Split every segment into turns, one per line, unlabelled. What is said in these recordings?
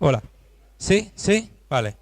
Hola. ¿Sí? ¿Sí? Vale.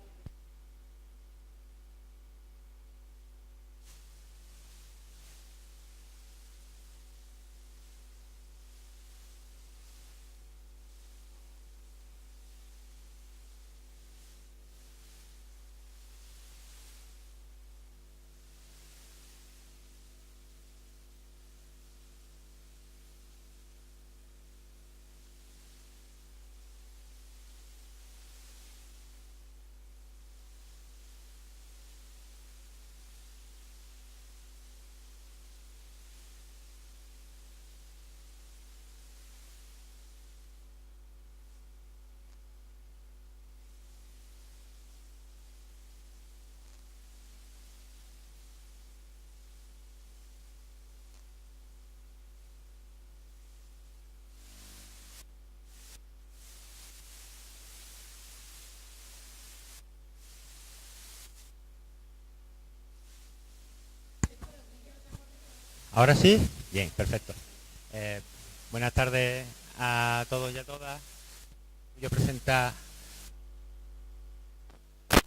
¿Ahora sí? Bien, perfecto. Eh, Buenas tardes a todos y a todas. Yo presenta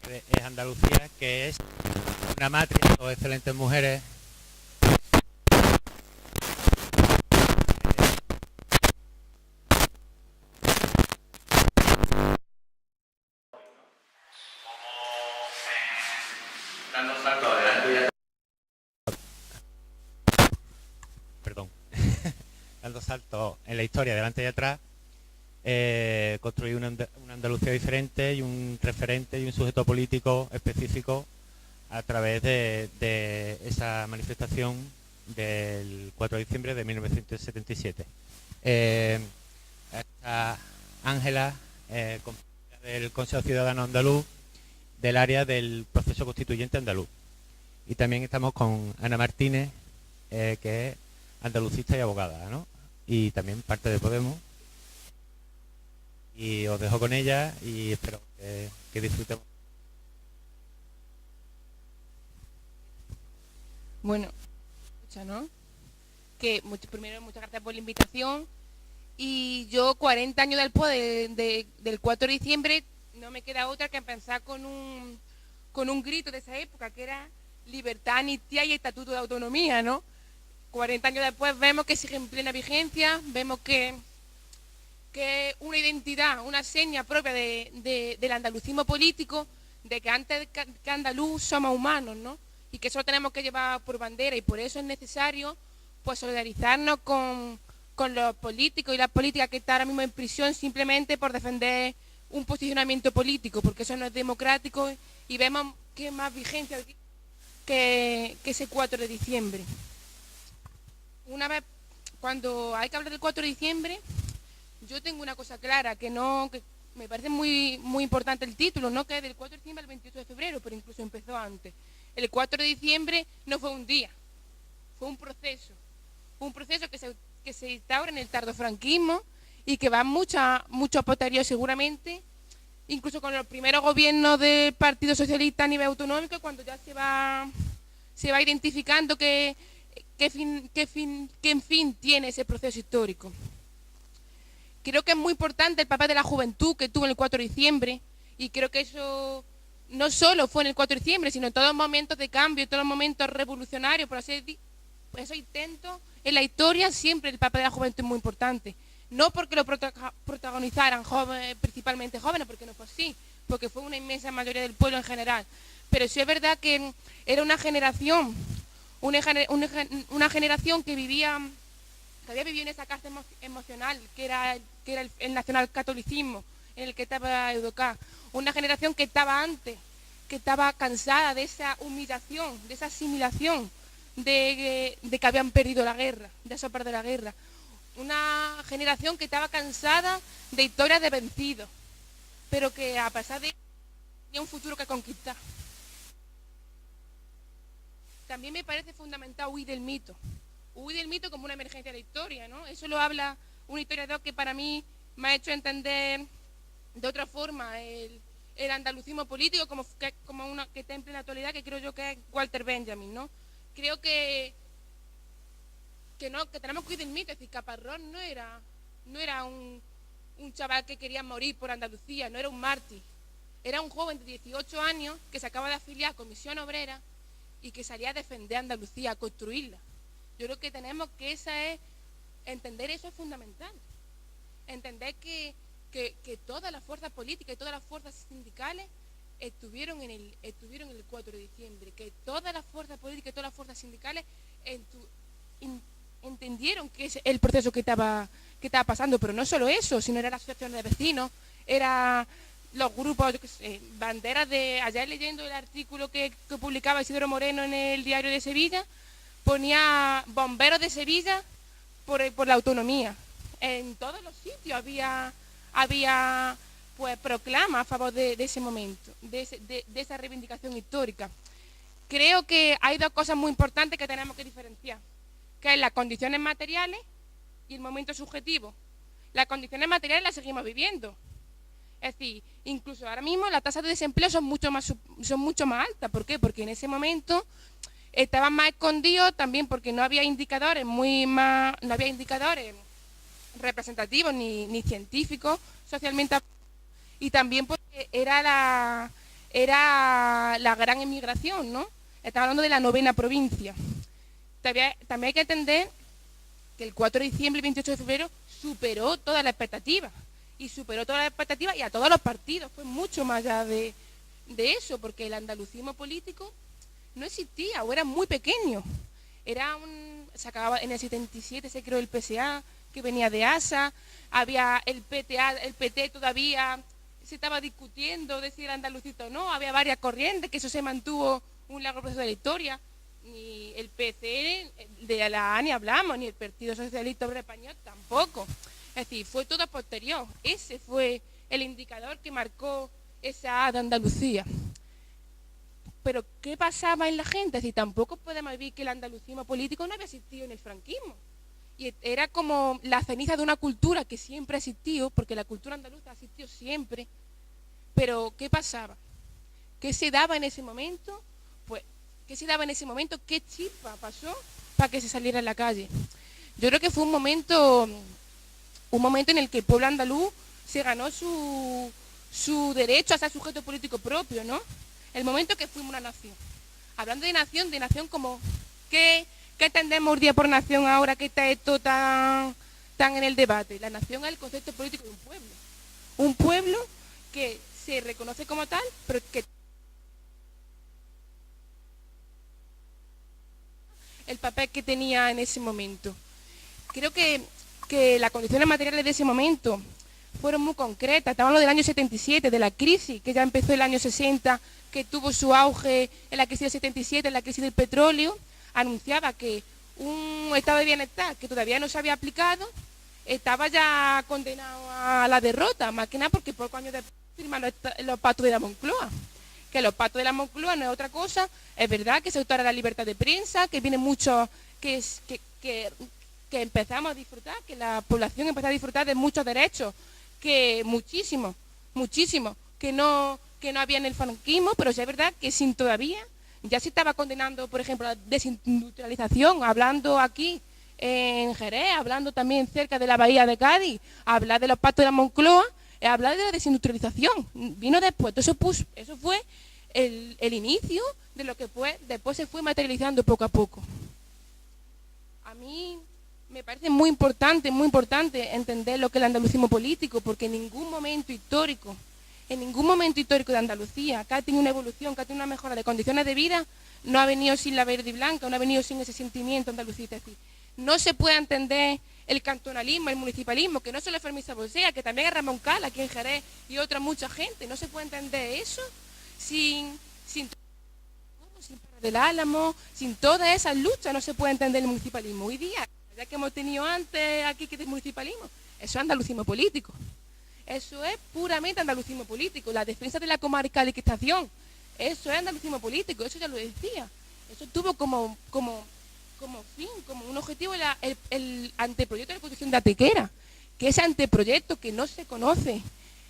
es Andalucía, que es una matriz o excelentes mujeres. Dando salto adelante. Perdón. Dando saltos en la historia adelante y atrás, construir una Andalucía diferente y un referente y un sujeto político específico a través de esa manifestación del 4 de diciembre de 1977. Eh, está Ángela, compañera del Consejo Ciudadano Andaluz, del área del proceso constituyente andaluz. Y también estamos con Ana Martínez, que es andalucista y abogada, ¿no? Y también parte de Podemos. Y os dejo con ella y espero que disfrutemos.
Bueno, escucha, ¿no? Primero, muchas gracias por la invitación. Y yo, 40 años después del 4 de diciembre, no me queda otra que pensar con un grito de esa época, que era libertad, amnistía y estatuto de autonomía, ¿no? 40 años después vemos que sigue en plena vigencia, vemos que una identidad, una seña propia del andalucismo político, de que antes que andaluz somos humanos, ¿no? Y que eso lo tenemos que llevar por bandera, y por eso es necesario pues solidarizarnos con los políticos y las políticas que están ahora mismo en prisión simplemente por defender un posicionamiento político, porque eso no es democrático, y vemos que más vigencia que ese 4 de diciembre. Una vez, cuando hay que hablar del 4 de diciembre, yo tengo una cosa clara, que me parece muy importante el título, ¿no? Que es del 4 de diciembre al 28 de febrero, pero incluso empezó antes. El 4 de diciembre no fue un día, fue un proceso que se instaura en el tardofranquismo y que va mucho posterior seguramente, incluso con los primeros gobiernos del Partido Socialista a nivel autonómico, cuando ya se va identificando qué fin tiene ese proceso histórico. Creo que es muy importante el papel de la juventud que tuvo en el 4 de diciembre, y creo que eso no solo fue en el 4 de diciembre, sino en todos los momentos de cambio, en todos los momentos revolucionarios, por así decir, esos intentos en la historia, siempre el papel de la juventud es muy importante. No porque lo protagonizaran jóvenes, principalmente jóvenes, porque no fue así, porque fue una inmensa mayoría del pueblo en general. Pero sí es verdad que era una generación, una generación que había vivido en esa cárcel emocional, que era el nacionalcatolicismo, en el que estaba educada. Una generación que estaba antes, que estaba cansada de esa humillación, de esa asimilación, de que habían perdido la guerra, de esa parte de la guerra. Una generación que estaba cansada de historias de vencidos, pero que a pesar de tenía un futuro que conquistar. También me parece fundamental huir del mito como una emergencia de la historia, ¿no? Eso lo habla un historiador que para mí me ha hecho entender de otra forma el andalucismo político como una que está en plena actualidad, que creo yo que es Walter Benjamin, ¿no? Creo que tenemos que huir del mito, es decir, Caparrós no era un chaval que quería morir por Andalucía, no era un mártir. Era un joven de 18 años que se acaba de afiliar a Comisión Obrera y que salía a defender Andalucía, a construirla. Yo creo que tenemos que entender eso es fundamental. Entender que todas las fuerzas políticas y todas las fuerzas sindicales estuvieron en el 4 de diciembre, que todas las fuerzas políticas y todas las fuerzas sindicales entendieron que es el proceso que estaba pasando, pero no solo eso, sino era la asociación de vecinos, era los grupos, yo qué sé, banderas de... Ayer leyendo el artículo que publicaba Isidoro Moreno en el Diario de Sevilla, ponía bomberos de Sevilla por la autonomía. En todos los sitios había pues proclama a favor de ese momento, de esa reivindicación histórica. Creo que hay dos cosas muy importantes que tenemos que diferenciar, que es las condiciones materiales y el momento subjetivo. Las condiciones materiales las seguimos viviendo. Es decir, incluso ahora mismo las tasas de desempleo son mucho más altas. ¿Por qué? Porque en ese momento estaban más escondidos, también porque no había indicadores representativos ni científicos socialmente, y también porque era la gran emigración, ¿no? Estamos hablando de la 9ª provincia. También hay que entender que el 4 de diciembre y el 28 de febrero superó todas las expectativas. Y superó todas las expectativas y a todos los partidos. Fue mucho más allá de eso, porque el andalucismo político no existía o era muy pequeño. Se acababa en el 77, se creó el PSA, que venía de ASA, había el PT todavía se estaba discutiendo de si era andalucista o no, había varias corrientes, que eso se mantuvo un largo proceso de la historia. Ni el PC de la ANI hablamos, ni el Partido Socialista Obrero Español tampoco. Es decir, fue todo posterior. Ese fue el indicador que marcó esa A de Andalucía. Pero, ¿qué pasaba en la gente? Es decir, tampoco podemos decir que el andalucismo político no había existido en el franquismo. Y era como la ceniza de una cultura que siempre ha existido, porque la cultura andaluza ha existido siempre. Pero, ¿qué pasaba? ¿Qué se daba en ese momento? Pues, ¿qué se daba en ese momento? ¿Qué chispa pasó para que se saliera a la calle? Yo creo que fue un momento en el que el pueblo andaluz se ganó su derecho a ser sujeto político propio, ¿no? El momento que fuimos una nación. Hablando de nación como, ¿qué entendemos hoy día por nación ahora que está esto tan en el debate? La nación es el concepto político de un pueblo. Un pueblo que se reconoce como tal, pero que el papel que tenía en ese momento. Creo que las condiciones materiales de ese momento fueron muy concretas. Estamos hablando del año 77, de la crisis, que ya empezó el año 60, que tuvo su auge en la crisis del 77, en la crisis del petróleo. Anunciaba que un estado de bienestar que todavía no se había aplicado estaba ya condenado a la derrota, más que nada porque pocos años después firman los pactos de la Moncloa. Que los pactos de la Moncloa no es otra cosa, es verdad que se autora la libertad de prensa, que viene mucho, que empezamos a disfrutar, que la población empezó a disfrutar de muchos derechos, que muchísimos, que no había en el franquismo, pero sí es verdad que sin todavía, ya se estaba condenando, por ejemplo, la desindustrialización, hablando aquí en Jerez, hablando también cerca de la bahía de Cádiz, hablar de los pactos de la Moncloa, hablar de la desindustrialización, vino después, eso fue el inicio de lo que después se fue materializando poco a poco. A mí me parece muy importante entender lo que es el andalucismo político, porque en ningún momento histórico de Andalucía, que ha tenido una evolución, que ha tenido una mejora de condiciones de vida, no ha venido sin la verde y blanca, no ha venido sin ese sentimiento andalucista. Es decir, no se puede entender el cantonalismo, el municipalismo, que no solo es Fermín Sabosea, que también es Ramón Cala, aquí en Jerez, y otra mucha gente. No se puede entender eso sin Parra del Álamo, sin todas esas luchas, no se puede entender el municipalismo. Hoy día, ya que hemos tenido antes aquí que es municipalismo, eso es andalucismo político. Eso es puramente andalucismo político. La defensa de la comarcalización, eso es andalucismo político, eso ya lo decía. Eso tuvo como fin, como un objetivo el anteproyecto de la Constitución de Antequera, que ese anteproyecto que no se conoce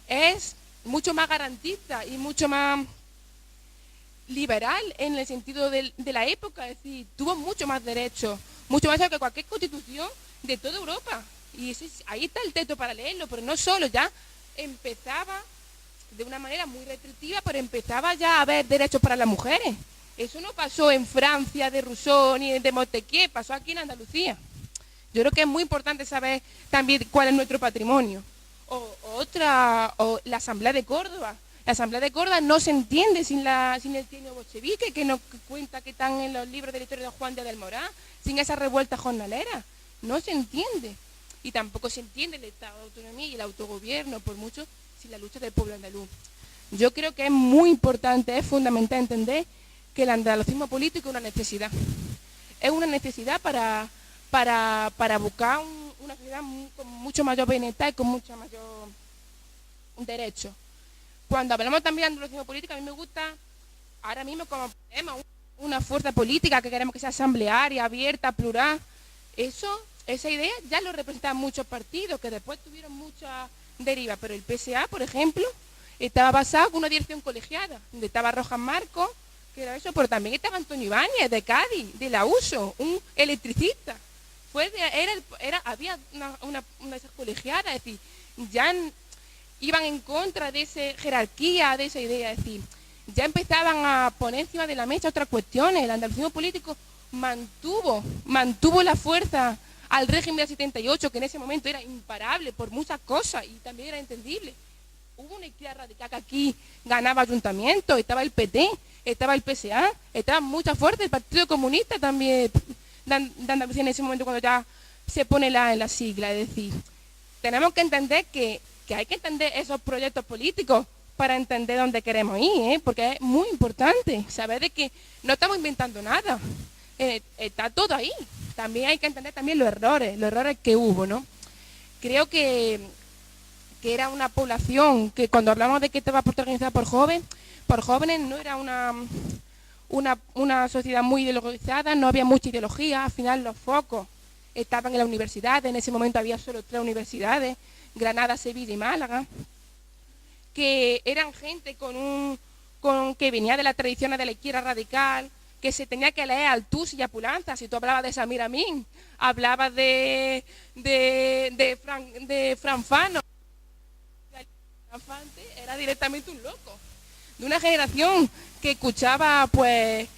es mucho más garantista y mucho más liberal en el sentido de la época, es decir, tuvo mucho más derechos que cualquier constitución de toda Europa. Y ahí está el texto para leerlo, pero no solo, ya empezaba de una manera muy restrictiva, pero empezaba ya a haber derechos para las mujeres. Eso no pasó en Francia de Rousseau ni de Montesquieu, pasó aquí en Andalucía. Yo creo que es muy importante saber también cuál es nuestro patrimonio. O la Asamblea de Córdoba. La Asamblea de Córdoba no se entiende sin el trienio bolchevique, que nos cuenta que están en los libros de la historia de Juan de Almorán, sin esa revuelta jornalera. No se entiende. Y tampoco se entiende el Estado de Autonomía y el autogobierno, por mucho, sin la lucha del pueblo andaluz. Yo creo que es muy importante, es fundamental entender que el andalucismo político es una necesidad. Es una necesidad para buscar una sociedad con mucho mayor bienestar y con mucho mayor derecho. Cuando hablamos también de andalucismo político, a mí me gusta, ahora mismo como tenemos una fuerza política que queremos que sea asamblearia, abierta, plural, esa idea ya lo representaban muchos partidos que después tuvieron muchas derivas, pero el PSA, por ejemplo, estaba basado en una dirección colegiada, donde estaba Rojas Marcos, que era eso, pero también estaba Antonio Ibáñez, de Cádiz, de la USO, un electricista. Había una de esas colegiadas, es decir, ya iban en contra de esa jerarquía, de esa idea, es decir, ya empezaban a poner encima de la mesa otras cuestiones. El andalucismo político mantuvo la fuerza al régimen del 78, que en ese momento era imparable por muchas cosas y también era entendible. Hubo una izquierda radical que aquí ganaba ayuntamientos, estaba el PT, estaba el PSA, estaba mucha fuerza, el Partido Comunista también de Andalucía en ese momento cuando ya se pone en la sigla. Es decir, tenemos que entender que hay que entender esos proyectos políticos para entender dónde queremos ir, porque es muy importante saber de que no estamos inventando nada, está todo ahí. También hay que entender también los errores que hubo, ¿no? Creo que era una población que cuando hablamos de que estaba protagonizada por jóvenes no era una sociedad muy ideologizada, no había mucha ideología. Al final los focos estaban en las universidades, en ese momento había solo 3 universidades, Granada, Sevilla y Málaga, que eran gente que venía de las tradiciones de la izquierda radical, que se tenía que leer Althusser y a Pulanza. Si tú hablabas de Samir Amin, hablabas de Fran Fano, era directamente un loco, de una generación que escuchaba pues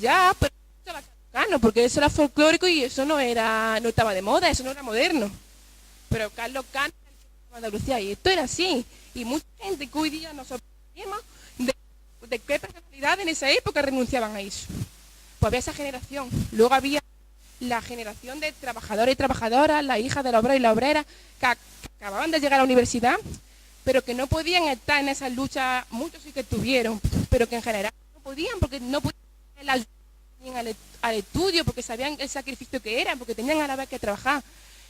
ya, pero escuchaba Cano, porque eso era folclórico y eso no estaba de moda, eso no era moderno. Pero Carlos Cano de Andalucía, y esto era así, y mucha gente que hoy día nos sorprendemos de qué personalidades en esa época renunciaban a eso. Pues había esa generación. Luego había la generación de trabajadores y trabajadoras, las hijas de los obreros y las obreras, que acababan de llegar a la universidad, pero que no podían estar en esas luchas. Muchos sí que estuvieron, pero que en general no podían, porque no podían ir al estudio, porque sabían el sacrificio que era, porque tenían a la vez que trabajar.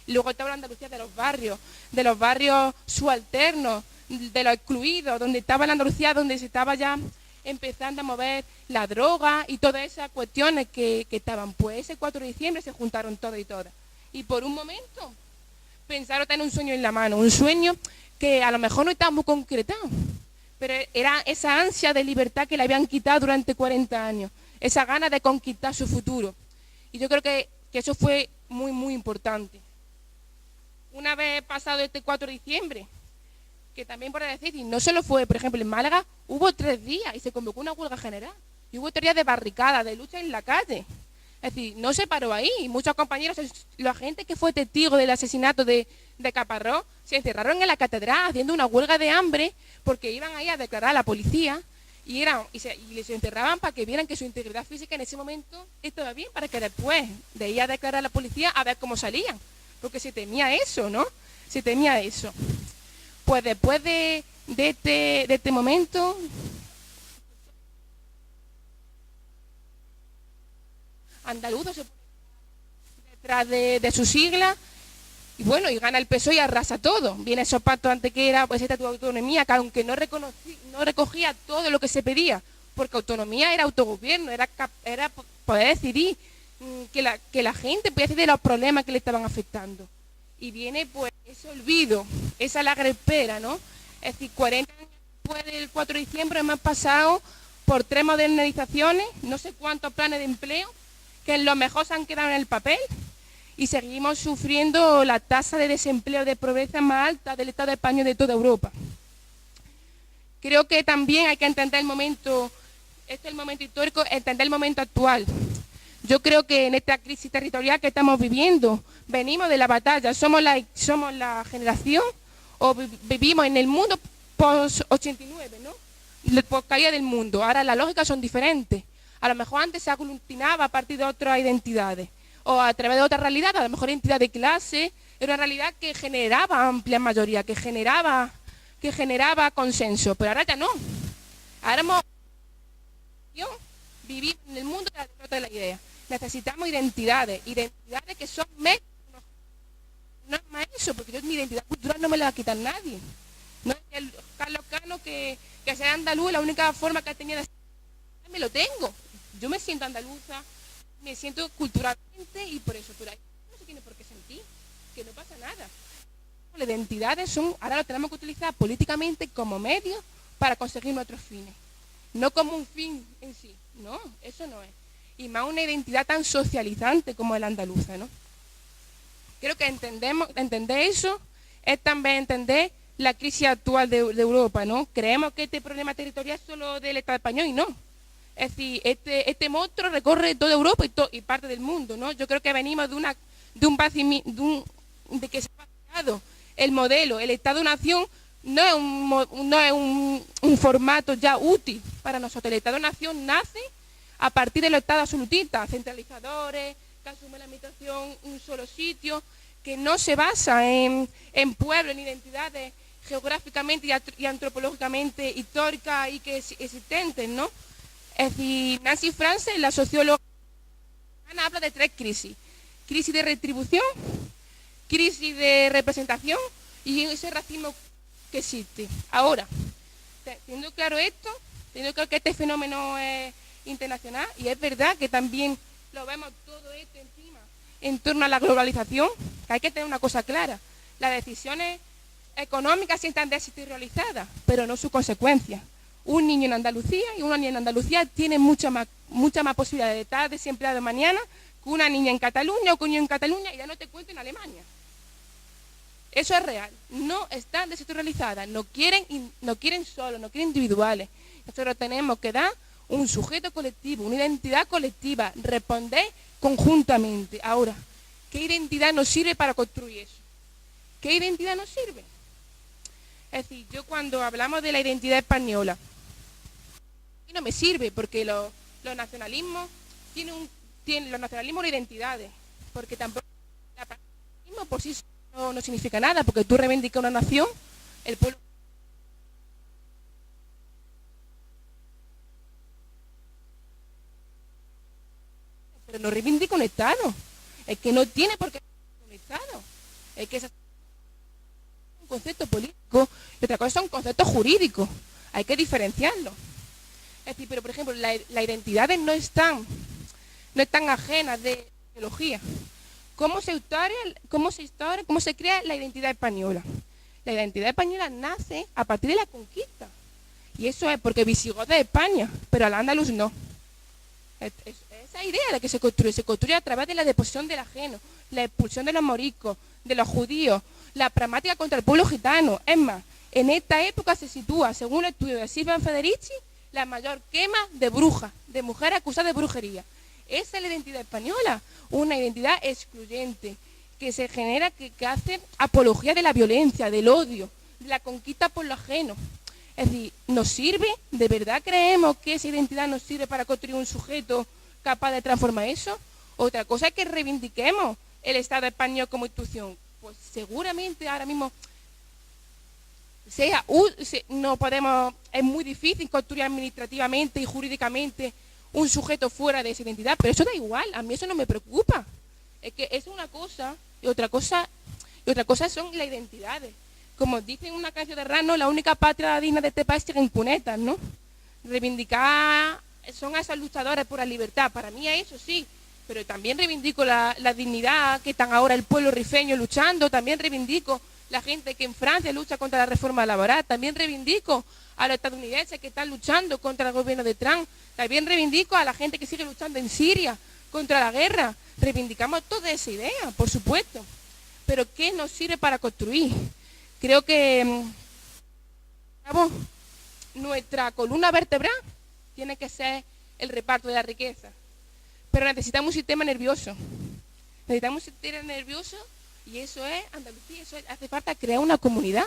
Luego estaba la Andalucía de los barrios subalternos, de los excluidos, donde estaba la Andalucía, donde se estaba ya empezando a mover la droga y todas esas cuestiones que estaban. Pues ese 4 de diciembre se juntaron todos y todas. Y por un momento pensaron tener un sueño en la mano, un sueño que a lo mejor no estaba muy concretado, pero era esa ansia de libertad que le habían quitado durante 40 años, esa gana de conquistar su futuro. Y yo creo que eso fue muy, muy importante. Una vez pasado este 4 de diciembre, que también por decir, y no solo fue, por ejemplo, en Málaga, hubo 3 días y se convocó una huelga general. Y hubo 3 días de barricada, de lucha en la calle. Es decir, no se paró ahí. Y muchos compañeros, la gente que fue testigo del asesinato de Caparrós, se encerraron en la catedral haciendo una huelga de hambre porque iban ahí a declarar a la policía y les encerraban para que vieran que su integridad física en ese momento estaba bien, para que después de ir a declarar a la policía a ver cómo salían. Porque se temía eso, ¿no? Se temía eso. Pues después de este momento, andaluzo se pone detrás de su sigla y bueno, y gana el PSOE y arrasa todo. Viene esos pactos antes que era pues esta autonomía, que aunque no recogía todo lo que se pedía, porque autonomía era autogobierno, era poder decidir que la gente podía decidir los problemas que le estaban afectando. Y viene pues ese olvido, esa larga espera, ¿no? Es decir, 40 años después del 4 de diciembre hemos pasado por 3 modernizaciones, no sé cuántos planes de empleo, que en lo mejor se han quedado en el papel, y seguimos sufriendo la tasa de desempleo de pobreza más alta del Estado español de toda Europa. Creo que también hay que entender el momento, este es el momento histórico, entender el momento actual. Yo creo que en esta crisis territorial que estamos viviendo, venimos de la batalla, somos la generación o vivimos en el mundo post-89, ¿no? Por caída del mundo. Ahora las lógicas son diferentes. A lo mejor antes se aglutinaba a partir de otras identidades o a través de otra realidad, a lo mejor identidad de clase, era una realidad que generaba amplia mayoría, que generaba consenso, pero ahora ya no. Ahora vivimos en el mundo de la derrota de la idea. Necesitamos identidades que son medios. No es más eso, porque yo mi identidad cultural no me la va a quitar nadie. No es el Carlos Cano que sea andaluz, la única forma que tenía de ser, me lo tengo. Yo me siento andaluza, me siento culturalmente y por eso, pero ahí no se tiene por qué sentir, que no pasa nada. Las identidades ahora lo tenemos que utilizar políticamente como medio para conseguir nuestros fines, no como un fin en sí, no, eso no es. Y más una identidad tan socializante como la andaluza, ¿no? Creo que entender eso es también entender la crisis actual de Europa, ¿no? Creemos que este problema territorial es solo del Estado español y no. Es decir, este monstruo recorre toda Europa y parte del mundo, ¿no? Yo creo que venimos de que se ha vaciado el modelo, el Estado-Nación no es un formato ya útil para nosotros. El Estado-Nación nace a partir de los estados absolutistas, centralizadores, que asumen la administración en un solo sitio, que no se basa en pueblos, en identidades geográficamente y antropológicamente históricas y que existentes, ¿no? Es decir, Nancy Fraser, la socióloga, habla de 3 crisis. Crisis de retribución, crisis de representación y ese racismo que existe. Ahora, teniendo claro esto, teniendo claro que este fenómeno es internacional y es verdad que también lo vemos todo esto encima en torno a la globalización, que hay que tener una cosa clara. Las decisiones económicas sí están descentralizadas, pero no sus consecuencias. Un niño en Andalucía y una niña en Andalucía tienen mucha más posibilidad de estar desempleado mañana que una niña en Cataluña o que un niño en Cataluña, y ya no te cuento en Alemania. Eso es real. No están descentralizadas, no quieren solos, no quieren individuales. Nosotros tenemos que dar un sujeto colectivo, una identidad colectiva, responder conjuntamente. Ahora, ¿qué identidad nos sirve para construir eso? ¿Qué identidad nos sirve? Es decir, yo cuando hablamos de la identidad española, no me sirve porque los nacionalismos tienen los nacionalismos de identidades, porque tampoco el nacionalismo por sí no significa nada, porque tú reivindicas una nación, el pueblo. Pero no reivindica un Estado. Es que no tiene por qué ser un Estado. Es que es un concepto político y otra cosa son conceptos jurídicos. Hay que diferenciarlo. Es decir, pero por ejemplo, las identidades no están ajenas de ideología. ¿Cómo se crea la identidad española? La identidad española nace a partir de la conquista. Y eso es porque visigodos de España, pero al andaluz no. Esa idea de que se construye a través de la deposición del ajeno, la expulsión de los moriscos, de los judíos, la pragmática contra el pueblo gitano. Es más, en esta época se sitúa, según el estudio de Silvia Federici, la mayor quema de brujas, de mujeres acusadas de brujería. Esa es la identidad española, una identidad excluyente, que se genera, que hace apología de la violencia, del odio, de la conquista por lo ajeno. Es decir, ¿nos sirve? ¿De verdad creemos que esa identidad nos sirve para construir un sujeto capaz de transformar eso? Otra cosa es que reivindiquemos el Estado español como institución. Pues seguramente ahora mismo no podemos, es muy difícil construir administrativamente y jurídicamente un sujeto fuera de esa identidad, pero eso da igual, a mí eso no me preocupa. Es que es una cosa y otra cosa son las identidades. Como dice en una canción de Rano, la única patria digna de este país es en cunetas, ¿no? Reivindicar son a esas luchadoras por la libertad, para mí eso sí, pero también reivindico la dignidad que están ahora el pueblo rifeño luchando, también reivindico la gente que en Francia lucha contra la reforma laboral, también reivindico a los estadounidenses que están luchando contra el gobierno de Trump, también reivindico a la gente que sigue luchando en Siria contra la guerra, reivindicamos toda esa idea, por supuesto, pero ¿qué nos sirve para construir? Creo que vamos, nuestra columna vertebral tiene que ser el reparto de la riqueza, pero necesitamos un sistema nervioso. Necesitamos un sistema nervioso y eso es Andalucía, hace falta crear una comunidad,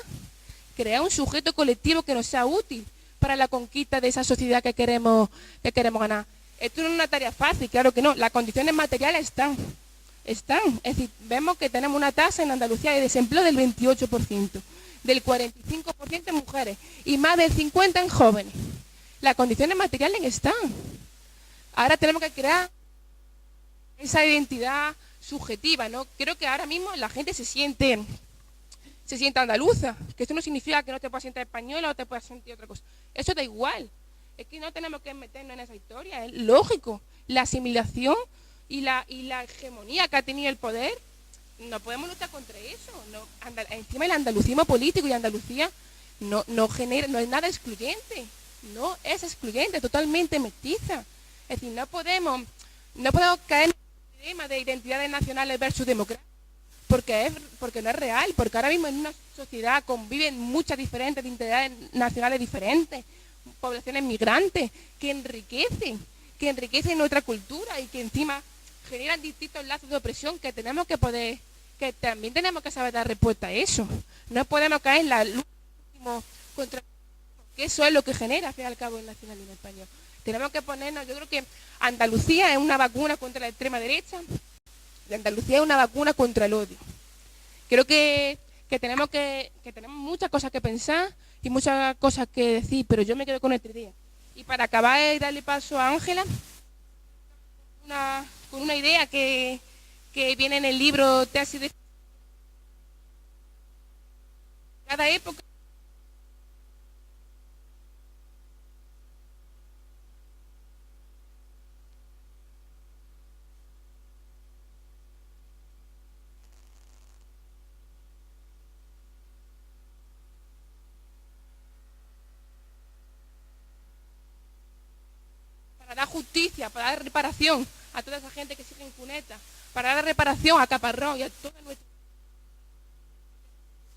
crear un sujeto colectivo que nos sea útil para la conquista de esa sociedad que queremos ganar. Esto no es una tarea fácil, claro que no. Las condiciones materiales están. Es decir, vemos que tenemos una tasa en Andalucía de desempleo del 28%, del 45% en mujeres y más del 50% en jóvenes. Las condiciones materiales están. Ahora tenemos que crear esa identidad subjetiva, ¿no? Creo que ahora mismo la gente se siente andaluza, que esto no significa que no te puedas sentir española o te puedas sentir otra cosa. Eso da igual. Es que no tenemos que meternos en esa historia, es lógico. La asimilación y la hegemonía que ha tenido el poder, no podemos luchar contra eso. No, encima el andalucismo político y Andalucía no es nada excluyente, no es excluyente, totalmente mestiza. Es decir, no podemos caer en el tema de identidades nacionales versus democracia, porque no es real, porque ahora mismo en una sociedad conviven muchas diferentes identidades nacionales diferentes, poblaciones migrantes que enriquecen nuestra cultura y que encima generan distintos lazos de opresión que también tenemos que saber dar respuesta a eso. No podemos caer en la lucha contra, que eso es lo que genera al fin y al cabo el nacionalismo español. Tenemos que ponernos, yo creo que Andalucía es una vacuna contra la extrema derecha, y Andalucía es una vacuna contra el odio. Creo que tenemos muchas cosas que pensar y muchas cosas que decir, pero yo me quedo con esta idea. Y para acabar y darle paso a Ángela, con una idea que viene en el libro Tesis de cada época. Para dar justicia, para dar reparación a toda esa gente que sigue en cuneta, para dar reparación a Caparrós y a toda nuestra...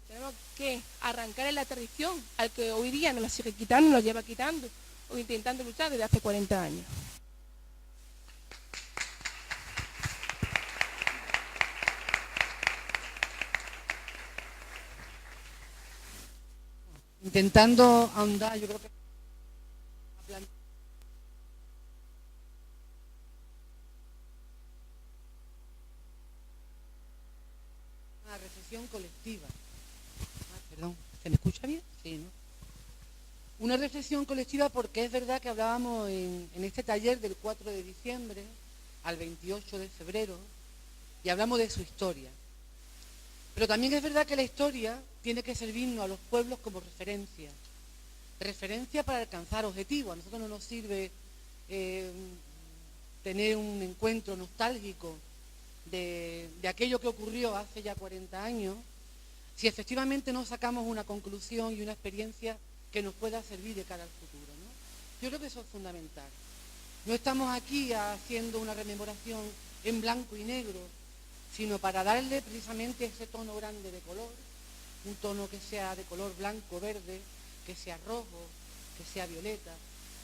Tenemos que arrancar en la tradición al que hoy día nos la sigue quitando, nos lleva quitando o intentando luchar desde hace 40 años.
Intentando ahondar, yo creo que una reflexión colectiva. Perdón, ¿se me escucha bien? Sí, ¿no? Una reflexión colectiva porque es verdad que hablábamos en este taller del 4 de diciembre al 28 de febrero y hablamos de su historia. Pero también es verdad que la historia tiene que servirnos a los pueblos como referencia. Referencia para alcanzar objetivos. A nosotros no nos sirve tener un encuentro nostálgico de aquello que ocurrió hace ya 40 años, si efectivamente no sacamos una conclusión y una experiencia que nos pueda servir de cara al futuro, ¿no? Yo creo que eso es fundamental. No estamos aquí haciendo una rememoración en blanco y negro, sino para darle precisamente ese tono grande de color, un tono que sea de color blanco, verde, que sea rojo, que sea violeta,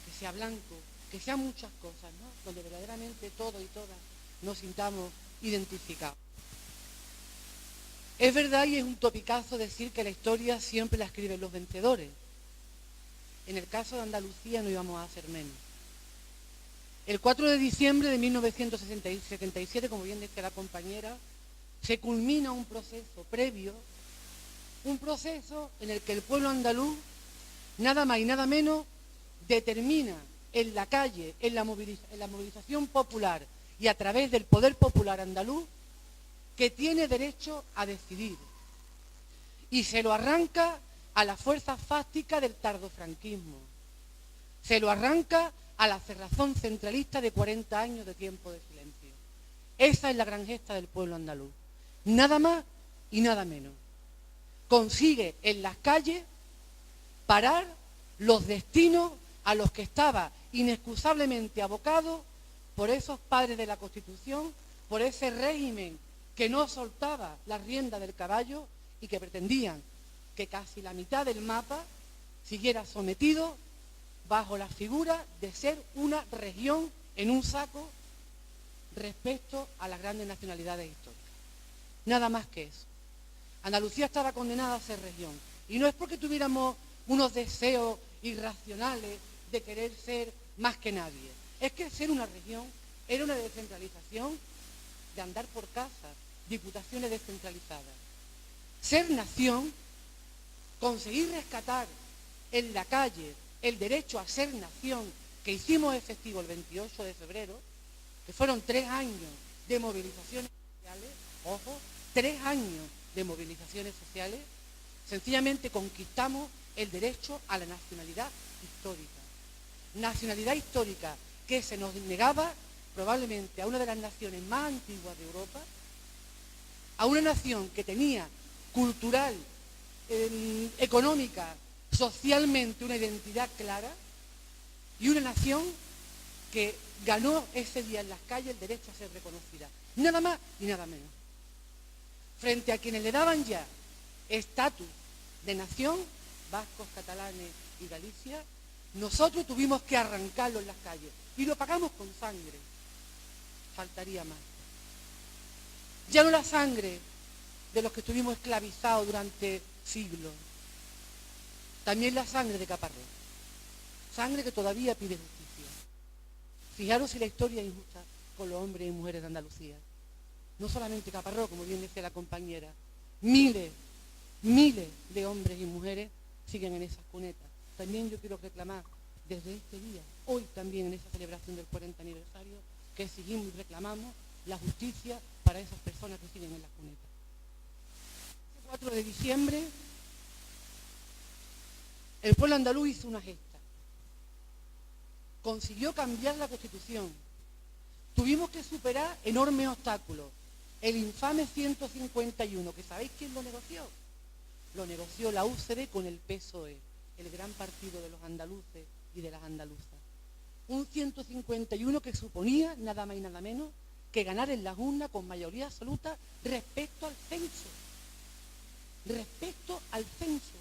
que sea blanco, que sean muchas cosas, ¿no? Donde verdaderamente todos y todas nos sintamos identificados. Es verdad y es un topicazo decir que la historia siempre la escriben los vencedores. En el caso de Andalucía no íbamos a hacer menos. El 4 de diciembre de 1977, como bien decía la compañera, se culmina un proceso previo, un proceso en el que el pueblo andaluz, nada más y nada menos, determina en la calle, en la movilización popular y a través del poder popular andaluz, que tiene derecho a decidir. Y se lo arranca a la fuerza fáctica del tardofranquismo. Se lo arranca a la cerrazón centralista de 40 años de tiempo de silencio. Esa es la gran gesta del pueblo andaluz. Nada más y nada menos. Consigue en las calles parar los destinos a los que estaba inexcusablemente abocado por esos padres de la Constitución, por ese régimen que no soltaba la rienda del caballo y que pretendían que casi la mitad del mapa siguiera sometido bajo la figura de ser una región en un saco respecto a las grandes nacionalidades históricas. Nada más que eso. Andalucía estaba condenada a ser región. Y no es porque tuviéramos unos deseos irracionales de querer ser más que nadie. Es que ser una región era una descentralización de andar por casa, diputaciones descentralizadas. Ser nación, conseguir rescatar en la calle el derecho a ser nación que hicimos efectivo el 28 de febrero, que fueron 3 años de movilizaciones sociales, ojo, 3 años de movilizaciones sociales, sencillamente conquistamos el derecho a la nacionalidad histórica. Nacionalidad histórica que se nos negaba probablemente a una de las naciones más antiguas de Europa, a una nación que tenía cultural, económica, socialmente una identidad clara, y una nación que ganó ese día en las calles el derecho a ser reconocida. Nada más y nada menos. Frente a quienes le daban ya estatus de nación, vascos, catalanes y Galicia, nosotros tuvimos que arrancarlo en las calles y lo pagamos con sangre. Faltaría más. Ya no la sangre de los que estuvimos esclavizados durante siglos, también la sangre de Caparrós, sangre que todavía pide justicia. Fijaros si la historia es injusta con los hombres y mujeres de Andalucía. No solamente Caparrós, como bien decía la compañera, miles de hombres y mujeres siguen en esas cunetas. También yo quiero reclamar desde este día, hoy también en esa celebración del 40 aniversario, que exigimos y reclamamos la justicia para esas personas que siguen en las cunetas. El 4 de diciembre, el pueblo andaluz hizo una gesta. Consiguió cambiar la Constitución. Tuvimos que superar enormes obstáculos. El infame 151, que ¿sabéis quién lo negoció? Lo negoció la UCD con el PSOE, el gran partido de los andaluces y de las andaluzas. Un 151 que suponía nada más y nada menos que ganar en las urnas con mayoría absoluta respecto al censo. Respecto al censo.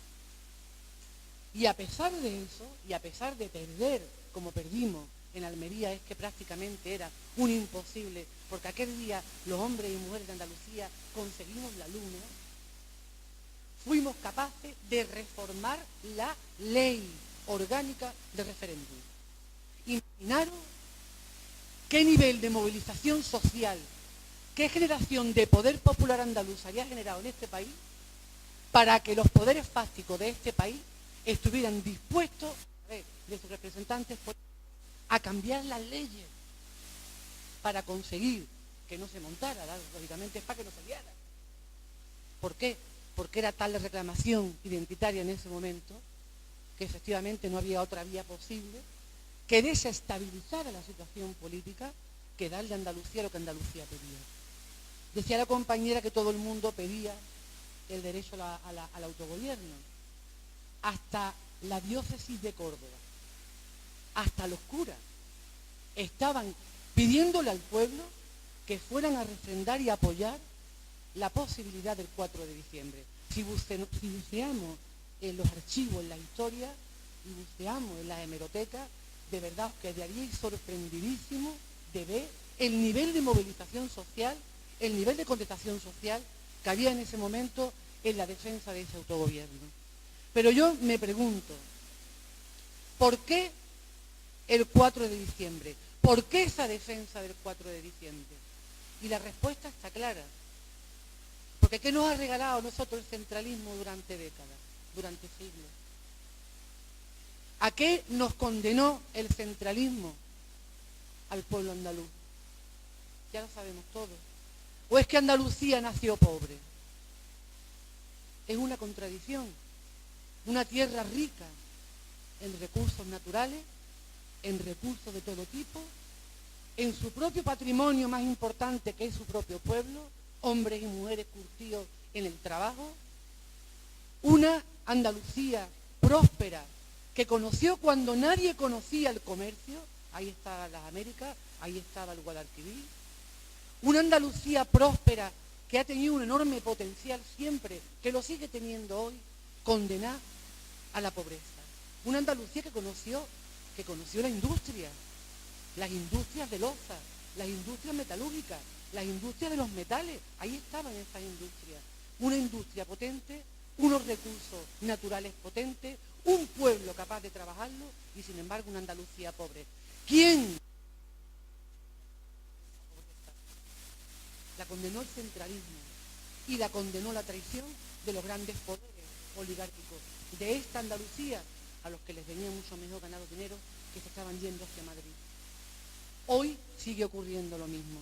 Y a pesar de eso, y a pesar de perder como perdimos en Almería, es que prácticamente era un imposible, porque aquel día los hombres y mujeres de Andalucía conseguimos la luna, fuimos capaces de reformar la ley orgánica de referéndum. Imaginaros qué nivel de movilización social, qué generación de poder popular andaluz había generado en este país para que los poderes fácticos de este país estuvieran dispuestos, de sus representantes, a cambiar las leyes para conseguir que no se montara, lógicamente es para que no se liara. ¿Por qué? Porque era tal la reclamación identitaria en ese momento que efectivamente no había otra vía posible que desestabilizara la situación política que darle a Andalucía lo que Andalucía pedía. Decía la compañera que todo el mundo pedía el derecho al autogobierno. Hasta la diócesis de Córdoba, hasta los curas, estaban pidiéndole al pueblo que fueran a refrendar y apoyar la posibilidad del 4 de diciembre. Si buceamos en los archivos, en la historia, y buceamos en las hemerotecas, de verdad os quedaríais sorprendidísimos de ver el nivel de movilización social, el nivel de contestación social que había en ese momento en la defensa de ese autogobierno. Pero yo me pregunto, ¿por qué el 4 de diciembre? ¿Por qué esa defensa del 4 de diciembre? Y la respuesta está clara. Porque ¿qué nos ha regalado a nosotros el centralismo durante décadas, durante siglos? ¿A qué nos condenó el centralismo al pueblo andaluz? Ya lo sabemos todos. ¿O es que Andalucía nació pobre? Es una contradicción. Una tierra rica en recursos naturales, en recursos de todo tipo, en su propio patrimonio más importante que es su propio pueblo, hombres y mujeres curtidos en el trabajo, una Andalucía próspera que conoció cuando nadie conocía el comercio, ahí estaba las Américas, ahí estaba el Guadalquivir, Una Andalucía próspera que ha tenido un enorme potencial siempre, que lo sigue teniendo hoy, condenada a la pobreza. Una Andalucía que conoció la industria, las industrias de loza, las industrias metalúrgicas, las industrias de los metales, ahí estaban estas industrias. Una industria potente, unos recursos naturales potentes, un pueblo capaz de trabajarlo y sin embargo una Andalucía pobre. ¿Quién la condenó? El centralismo, y la condenó la traición de los grandes poderes oligárquicos de esta Andalucía, a los que les venía mucho mejor ganado dinero, que se estaban yendo hacia Madrid. Hoy sigue ocurriendo lo mismo.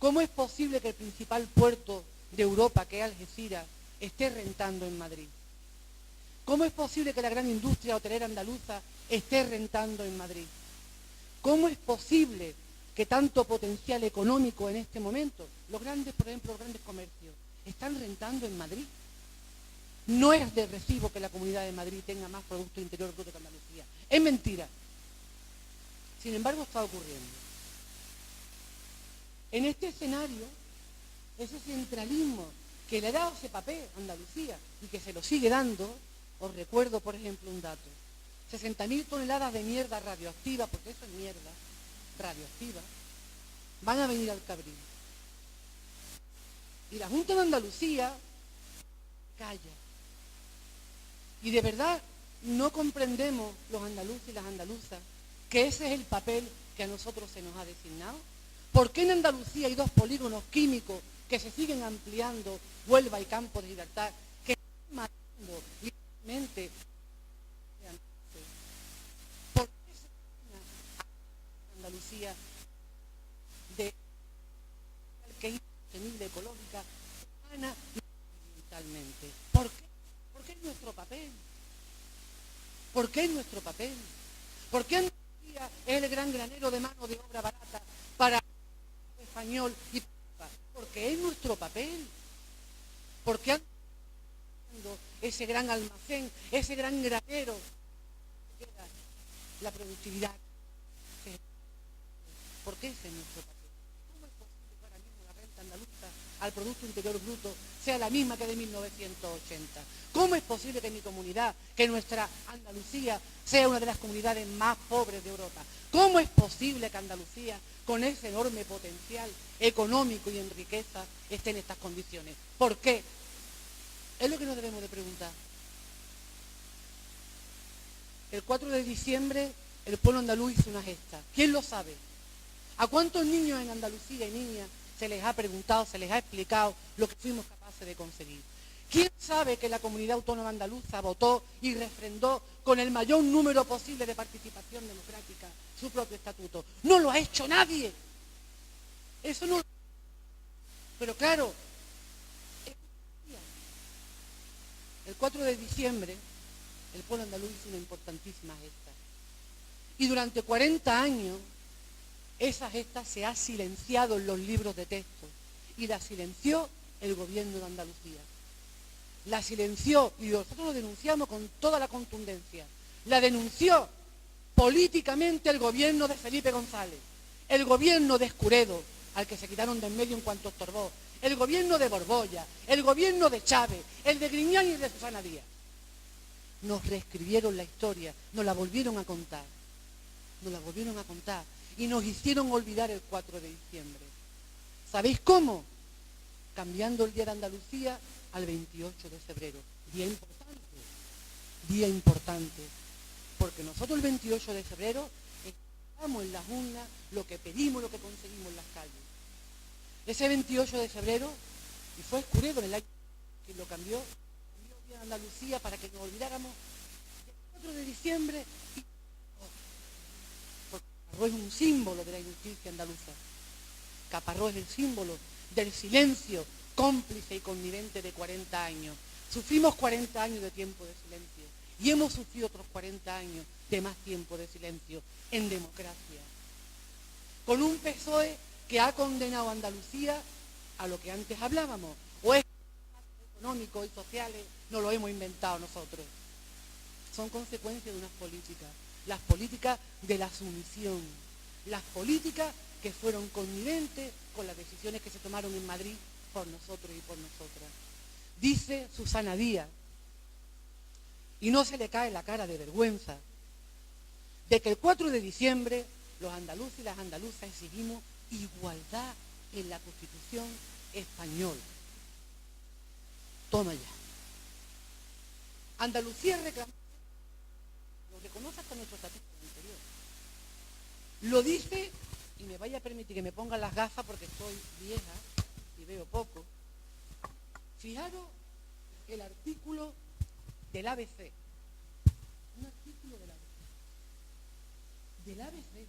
¿Cómo es posible que el principal puerto de Europa, que es Algeciras, esté rentando en Madrid? ¿Cómo es posible que la gran industria hotelera andaluza esté rentando en Madrid? ¿Cómo es posible que tanto potencial económico en este momento, los grandes, por ejemplo, los grandes comercios, están rentando en Madrid? No es de recibo que la Comunidad de Madrid tenga más Producto Interior Bruto que Andalucía. Es mentira. Sin embargo, está ocurriendo. En este escenario, ese centralismo que le ha dado ese papel a Andalucía y que se lo sigue dando, os recuerdo, por ejemplo, un dato. 60.000 toneladas de mierda radioactiva, porque eso es mierda radioactiva, van a venir al Cabril. Y la Junta de Andalucía calla. Y de verdad no comprendemos los andaluces y las andaluzas que ese es el papel que a nosotros se nos ha designado. ¿Por qué en Andalucía hay 2 polígonos químicos que se siguen ampliando, Huelva y Campo de Gibraltar, que están matando literalmente? ¿Por qué se destina a Andalucía de que es sostenible, ecológica, humana y ambientalmente? ¿Por qué? ¿Por qué es nuestro papel? ¿Por qué es nuestro papel? ¿Por qué Andalucía es el gran granero de mano de obra barata para el español? Y porque es nuestro papel. Porque Andalucía ese gran almacén, ese gran granero, la productividad. ¿Por qué ese es nuestro papel? ¿Cómo es posible que ahora mismo la renta andaluza al Producto Interior Bruto sea la misma que de 1980? ¿Cómo es posible que mi comunidad, que nuestra Andalucía, sea una de las comunidades más pobres de Europa? ¿Cómo es posible que Andalucía, con ese enorme potencial económico y en riqueza, esté en estas condiciones? ¿Por qué? Es lo que nos debemos de preguntar. El 4 de diciembre el pueblo andaluz hizo una gesta. ¿Quién lo sabe? ¿A cuántos niños en Andalucía y niñas se les ha preguntado, se les ha explicado lo que fuimos capaces de conseguir? ¿Quién sabe que la comunidad autónoma andaluza votó y refrendó con el mayor número posible de participación democrática su propio estatuto? No lo ha hecho nadie. Eso no. Pero claro, el 4 de diciembre el pueblo andaluz hizo una importantísima gesta. Y durante 40 años esa gesta se ha silenciado en los libros de texto. Y la silenció el gobierno de Andalucía. La silenció, y nosotros lo denunciamos con toda la contundencia. La denunció políticamente el gobierno de Felipe González, el gobierno de Escuredo, al que se quitaron de en medio en cuanto estorbó, el gobierno de Borbolla, el gobierno de Chávez, el de Griñán y el de Susana Díaz. Nos reescribieron la historia, nos la volvieron a contar. Nos la volvieron a contar y nos hicieron olvidar el 4 de diciembre. ¿Sabéis cómo? Cambiando el Día de Andalucía al 28 de febrero. Día importante, porque nosotros el 28 de febrero expresamos en las urnas lo que pedimos, lo que conseguimos en las calles. Ese 28 de febrero, y fue Escuredo en el año que lo cambió el Día de Andalucía para que nos olvidáramos del 4 de diciembre. Porque Caparrós es un símbolo de la injusticia andaluza. Caparrós es el símbolo del silencio cómplice y connivente de 40 años. Sufrimos 40 años de tiempo de silencio y hemos sufrido otros 40 años de más tiempo de silencio en democracia. Con un PSOE que ha condenado a Andalucía a lo que antes hablábamos, o es económicos y sociales, no lo hemos inventado nosotros. Son consecuencias de unas políticas, las políticas de la sumisión, las políticas que fueron conniventes con la decisión decisiones que se tomaron en Madrid por nosotros y por nosotras. Dice Susana Díaz, y no se le cae la cara de vergüenza, de que el 4 de diciembre los andaluces y las andaluzas exigimos igualdad en la Constitución española. Toma ya. Andalucía reclama, lo reconoce hasta nuestro estatuto anterior. Lo dice, y me vaya a permitir que me ponga las gafas porque estoy vieja y veo poco. Fijaros el artículo del ABC. Un artículo del ABC.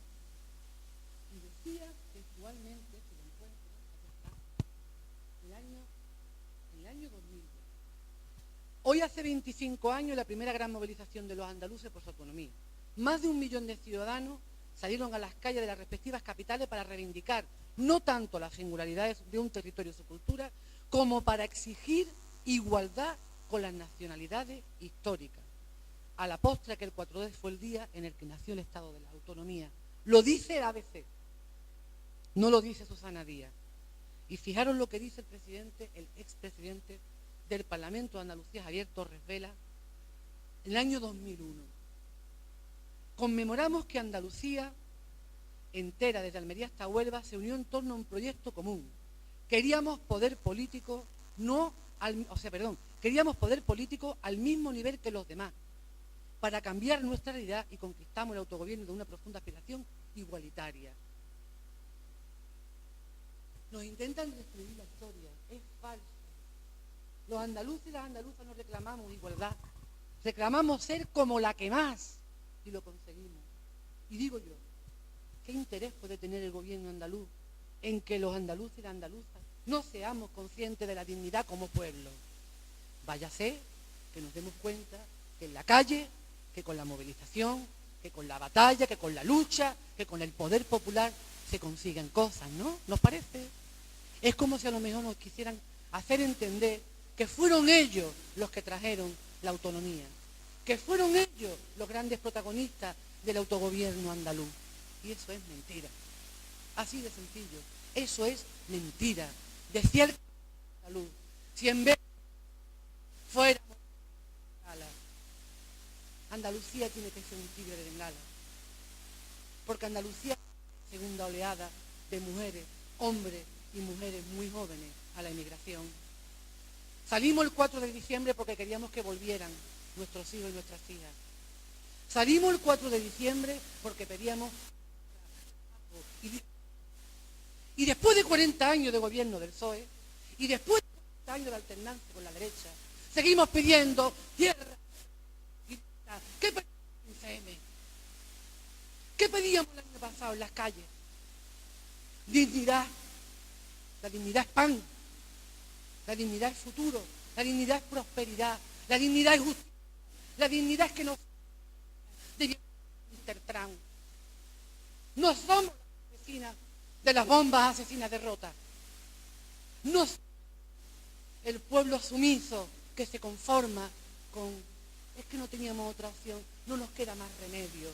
Y decía textualmente, si lo encuentro, aquí está, el año 2000. Hoy hace 25 años la primera gran movilización de los andaluces por su autonomía. Más de 1 millón de ciudadanos salieron a las calles de las respectivas capitales para reivindicar no tanto las singularidades de un territorio y su cultura, como para exigir igualdad con las nacionalidades históricas. A la postre, que el 4D fue el día en el que nació el Estado de la Autonomía. Lo dice el ABC, no lo dice Susana Díaz. Y fijaros lo que dice el expresidente del Parlamento de Andalucía, Javier Torres Vela, en el año 2001. Conmemoramos que Andalucía entera, desde Almería hasta Huelva, se unió en torno a un proyecto común. Queríamos poder político, queríamos poder político al mismo nivel que los demás, para cambiar nuestra realidad, y conquistamos el autogobierno de una profunda aspiración igualitaria. Nos intentan reescribir la historia, es falso. Los andaluces y las andaluzas no reclamamos igualdad, reclamamos ser como la que más, y lo conseguimos. Y digo yo, ¿qué interés puede tener el gobierno andaluz en que los andaluces y las andaluzas no seamos conscientes de la dignidad como pueblo? Váyase que nos demos cuenta que en la calle, que con la movilización, que con la batalla, que con la lucha, que con el poder popular se consiguen cosas, ¿no? ¿Nos parece? Es como si a lo mejor nos quisieran hacer entender que fueron ellos los que trajeron la autonomía, que fueron ellos los grandes protagonistas del autogobierno andaluz. Y eso es mentira. Así de sencillo. Eso es mentira. Decía el andaluz, si en vez fuéramos Andalucía tiene que ser un tigre de Bengala. Porque Andalucía es la segunda oleada de mujeres, hombres y mujeres muy jóvenes a la emigración. Salimos el 4 de diciembre porque queríamos que volvieran nuestros hijos y nuestras hijas. Salimos el 4 de diciembre porque pedíamos... Y después de 40 años de gobierno del PSOE, y después de 40 años de alternancia con la derecha, seguimos pidiendo tierra. ¿Qué pedíamos en CM? ¿Qué pedíamos el año pasado en las calles? Dignidad. La dignidad es pan. La dignidad es futuro. La dignidad es prosperidad. La dignidad es justicia. La dignidad es que no de Intertrans. No somos las asesinas de las bombas asesinas de Rota. No somos el pueblo sumiso que se conforma con... Es que no teníamos otra opción, no nos queda más remedio.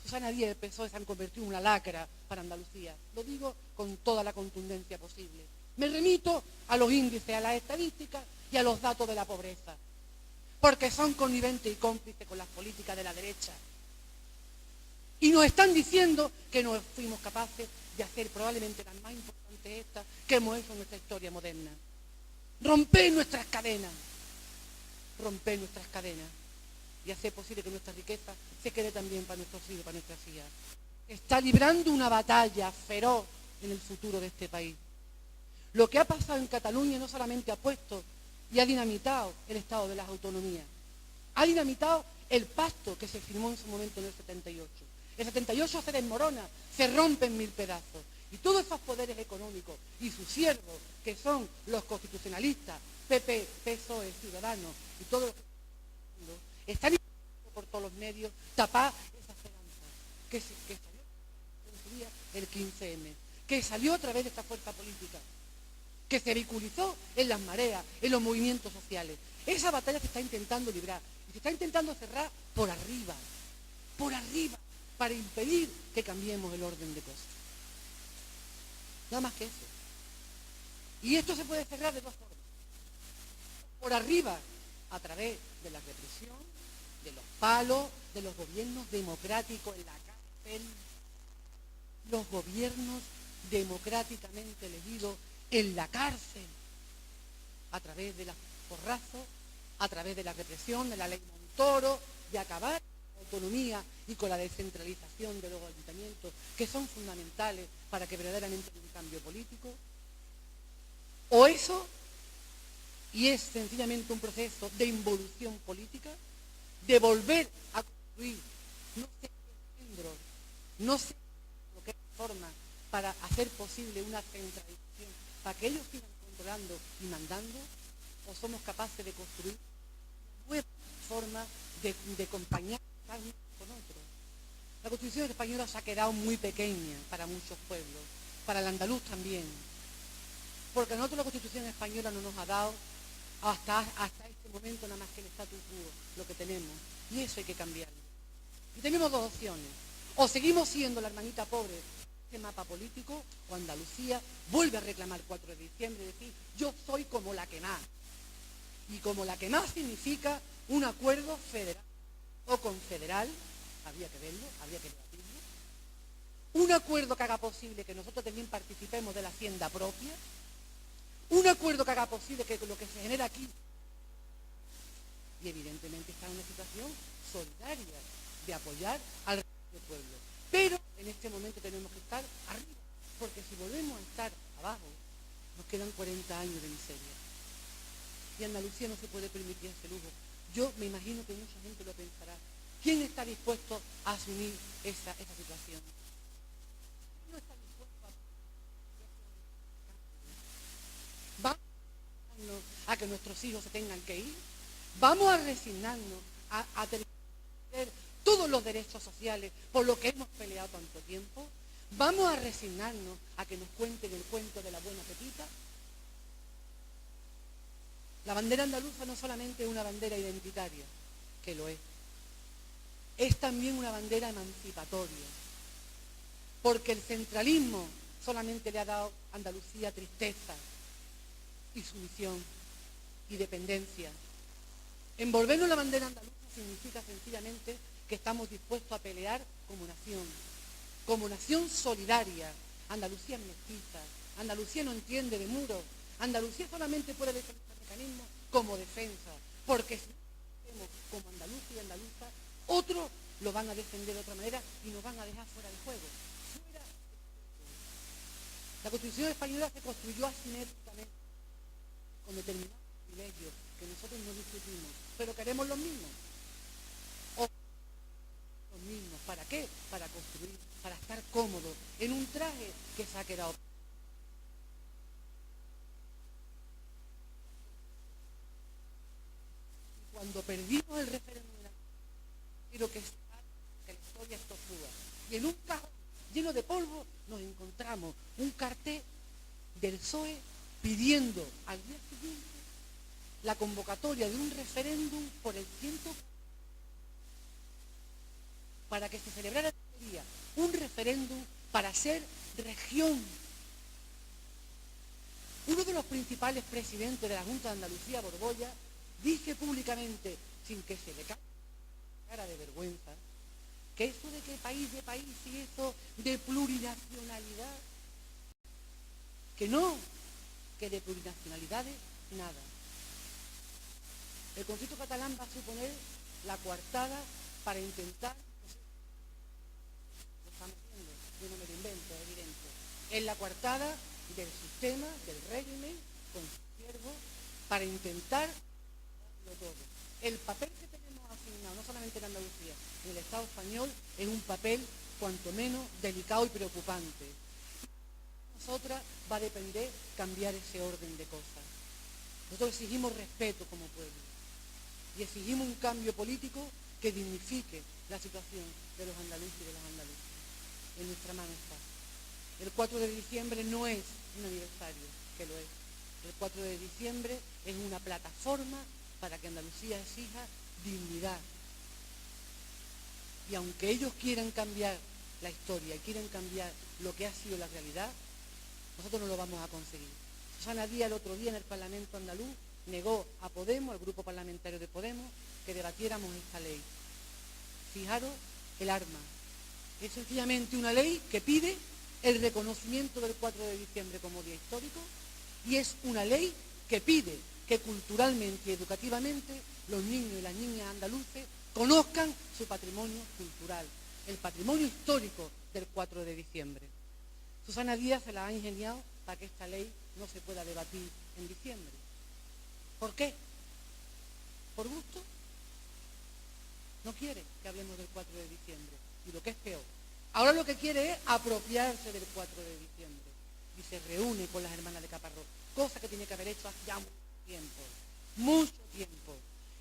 Susana Díaz y el PSOE se han convertido en una lacra para Andalucía. Lo digo con toda la contundencia posible. Me remito a los índices, a las estadísticas y a los datos de la pobreza. Porque son conniventes y cómplices con las políticas de la derecha. Y nos están diciendo que no fuimos capaces de hacer probablemente las más importantes estas que hemos hecho en nuestra historia moderna. Romper nuestras cadenas. Romper nuestras cadenas y hacer posible que nuestra riqueza se quede también para nuestros hijos y para nuestras hijas. Está librando una batalla feroz en el futuro de este país. Lo que ha pasado en Cataluña no solamente ha puesto y ha dinamitado el Estado de las Autonomías, ha dinamitado el pacto que se firmó en su momento en el 78. El 78 se desmorona, se rompe en 1000 pedazos. Y todos esos poderes económicos y sus siervos, que son los constitucionalistas, PP, PSOE, Ciudadanos y todos los que están intentando por todos los medios tapar esa esperanza que salió en su día el 15M, que salió a través de esta fuerza política, que se ridiculizó en las mareas, en los movimientos sociales. Esa batalla se está intentando librar y se está intentando cerrar por arriba, para impedir que cambiemos el orden de cosas. Nada más que eso. Y esto se puede cerrar de dos formas. Por arriba, a través de la represión, de los palos, de los gobiernos democráticos en la cárcel, los gobiernos democráticamente elegidos en la cárcel, a través de los porrazos, a través de la represión, de la ley Montoro, de acabar con la autonomía y con la descentralización de los ayuntamientos, que son fundamentales para que verdaderamente haya un cambio político. O eso, y es sencillamente un proceso de involución política, de volver a construir, no sé qué género, no sé qué forma para hacer posible una centralización, para que ellos sigan controlando y mandando, o somos capaces de construir una nueva forma de acompañar unos con otros. La Constitución española se ha quedado muy pequeña para muchos pueblos, para el andaluz también, porque a nosotros la Constitución española no nos ha dado hasta este momento nada más que el status quo, lo que tenemos, y eso hay que cambiarlo. Y tenemos dos opciones: o seguimos siendo la hermanita pobre de este mapa político, o Andalucía vuelve a reclamar el 4 de diciembre y decir, yo soy como la que más. Y como la que más significa un acuerdo federal o confederal, habría que verlo, habría que debatirlo, un acuerdo que haga posible que nosotros también participemos de la hacienda propia, un acuerdo que haga posible que lo que se genera aquí, y evidentemente está en una situación solidaria de apoyar al resto del pueblo. Pero en este momento tenemos que estar arriba, porque si volvemos a estar abajo, nos quedan 40 años de miseria. Y Andalucía no se puede permitir ese lujo. Yo me imagino que mucha gente lo pensará. ¿Quién está dispuesto a asumir esa situación? ¿Quién no está dispuesto a... ¿Vamos a que nuestros hijos se tengan que ir? ¿Vamos a resignarnos a tener todos los derechos sociales por lo que hemos peleado tanto tiempo? ¿Vamos a resignarnos a que nos cuenten el cuento de la buena Pepita? La bandera andaluza no solamente es una bandera identitaria, que lo es también una bandera emancipatoria, porque el centralismo solamente le ha dado a Andalucía tristeza y sumisión y dependencia. Envolvernos la bandera andaluza significa sencillamente que estamos dispuestos a pelear como nación solidaria. Andalucía es mestiza, Andalucía no entiende de muros, Andalucía solamente puede defender el mecanismo como defensa, porque si no hacemos como andaluz y andaluza, otros lo van a defender de otra manera y nos van a dejar fuera del juego. La Constitución española se construyó asimétricamente, con determinados privilegios que nosotros no discutimos, pero queremos los mismos. O los mismos. ¿Para qué? Para construir, para estar cómodos en un traje que se ha quedado. Cuando perdimos el referéndum, quiero que la historia es tozuda. Y en un cajón lleno de polvo nos encontramos un cartel del PSOE pidiendo al día siguiente la convocatoria de un referéndum por el 100 para que se celebrara ese día un referéndum para ser región. Uno de los principales presidentes de la Junta de Andalucía, Borbolla, dice públicamente, sin que se le caiga cara de vergüenza, que eso de que país de país y eso de plurinacionalidad, que no, que de plurinacionalidades nada. El conflicto catalán va a suponer la coartada para intentar, lo estamos viendo, yo no me lo invento, es evidente, es la coartada del sistema, del régimen, con siervos, para intentar todo. El papel que tenemos asignado, no solamente en Andalucía, en el Estado español, es un papel cuanto menos delicado y preocupante. Nosotras va a depender cambiar ese orden de cosas. Nosotros exigimos respeto como pueblo y exigimos un cambio político que dignifique la situación de los andaluces y de las andaluzas. En nuestra mano está. El 4 de diciembre no es un aniversario, que lo es. El 4 de diciembre es una plataforma para que Andalucía exija dignidad. Y aunque ellos quieran cambiar la historia y quieran cambiar lo que ha sido la realidad, nosotros no lo vamos a conseguir. Susana Díaz el otro día en el Parlamento andaluz negó a Podemos, al grupo parlamentario de Podemos, que debatiéramos esta ley. Fijaros el arma. Es sencillamente una ley que pide el reconocimiento del 4 de diciembre como día histórico y es una ley que pide que culturalmente y educativamente los niños y las niñas andaluces conozcan su patrimonio cultural, el patrimonio histórico del 4 de diciembre. Susana Díaz se la ha ingeniado para que esta ley no se pueda debatir en diciembre. ¿Por qué? ¿Por gusto? No quiere que hablemos del 4 de diciembre. Y lo que es peor, ahora lo que quiere es apropiarse del 4 de diciembre. Y se reúne con las hermanas de Caparrós, cosa que tiene que haber hecho hace ya mucho tiempo.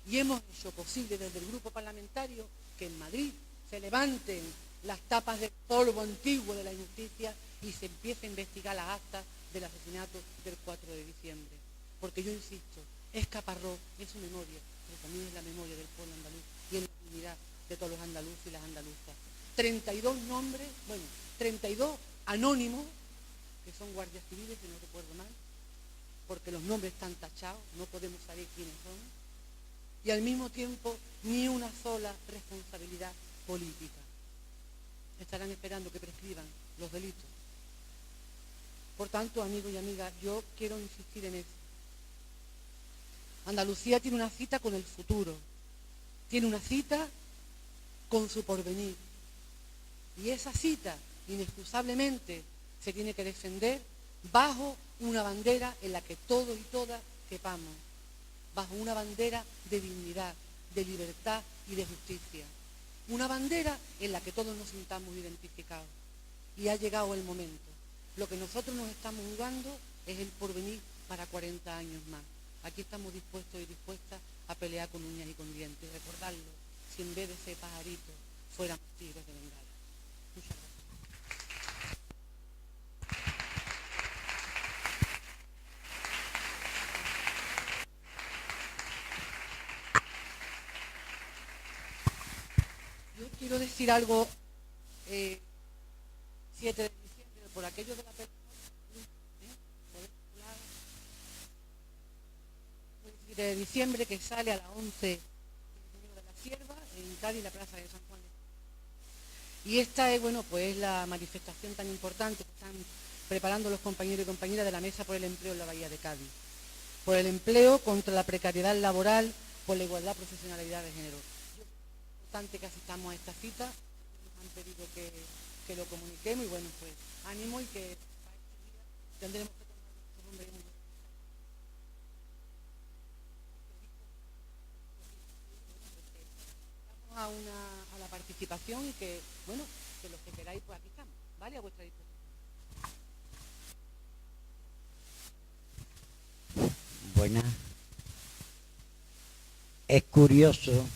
Y hemos hecho posible desde el grupo parlamentario que en Madrid se levanten las tapas del polvo antiguo de la injusticia y se empiece a investigar las actas del asesinato del 4 de diciembre. Porque yo insisto, es Caparrós, es su memoria, pero también es la memoria del pueblo andaluz y es la dignidad de todos los andaluces y las andaluzas. 32 nombres, 32 anónimos, que son guardias civiles, si no recuerdo mal, porque los nombres están tachados, no podemos saber quiénes son, y al mismo tiempo ni una sola responsabilidad política. Estarán esperando que prescriban los delitos. Por tanto, amigos y amigas, yo quiero insistir en eso. Andalucía tiene una cita con el futuro, tiene una cita con su porvenir. Y esa cita, inexcusablemente, se tiene que defender bajo una bandera en la que todos y todas quepamos, bajo una bandera de dignidad, de libertad y de justicia. Una bandera en la que todos nos sintamos identificados. Y ha llegado el momento. Lo que nosotros nos estamos jugando es el porvenir para 40 años más. Aquí estamos dispuestos y dispuestas a pelear con uñas y con dientes. Recordarlo, si en vez de ser pajaritos fuéramos tigres de Bengala. Muchas gracias. Yo quiero decir algo, 7 de diciembre, por aquello de la película, 7 de diciembre, que sale a las 11 de la Cierva, en Cádiz, la plaza de San Juan. Y esta es, pues la manifestación tan importante que están preparando los compañeros y compañeras de la Mesa por el Empleo en la Bahía de Cádiz. Por el empleo, contra la precariedad laboral, por la igualdad, profesionalidad de género. Es importante que asistamos a esta cita, nos han pedido que lo comuniquemos y pues ánimo y que tendremos que tomar nuestro nombre y a la participación y que los que queráis, pues aquí estamos, ¿vale? A vuestra disposición.
Buenas. Es curioso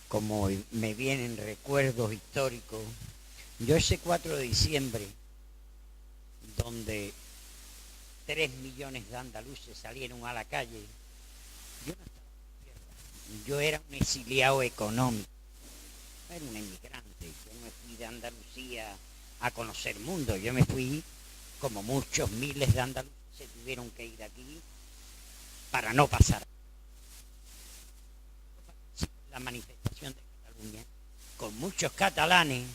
como me vienen recuerdos históricos. Yo ese 4 de diciembre, donde 3 millones de andaluces salieron a la calle, yo no estaba en tierra. Yo era un exiliado económico, era un emigrante. Yo no me fui de Andalucía a conocer el mundo, yo me fui, como muchos miles de andaluces se tuvieron que ir aquí para no pasar la manifestación de Cataluña, con muchos catalanes,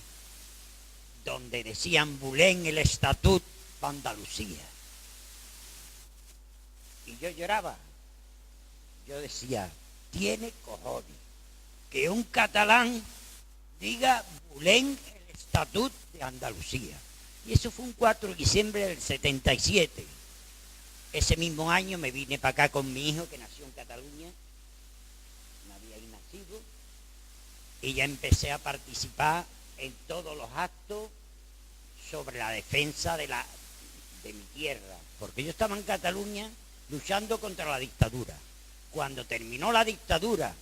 donde decían Bulén el estatut para Andalucía. Y yo lloraba. Yo decía, tiene cojones que un catalán diga Bulén el estatut de Andalucía. Y eso fue un 4 de diciembre del 77. Ese mismo año me vine para acá con mi hijo que nació en Cataluña. No había ahí nacido. Y ya empecé a participar en todos los actos sobre la defensa de mi tierra. Porque yo estaba en Cataluña luchando contra la dictadura. Cuando terminó la dictadura,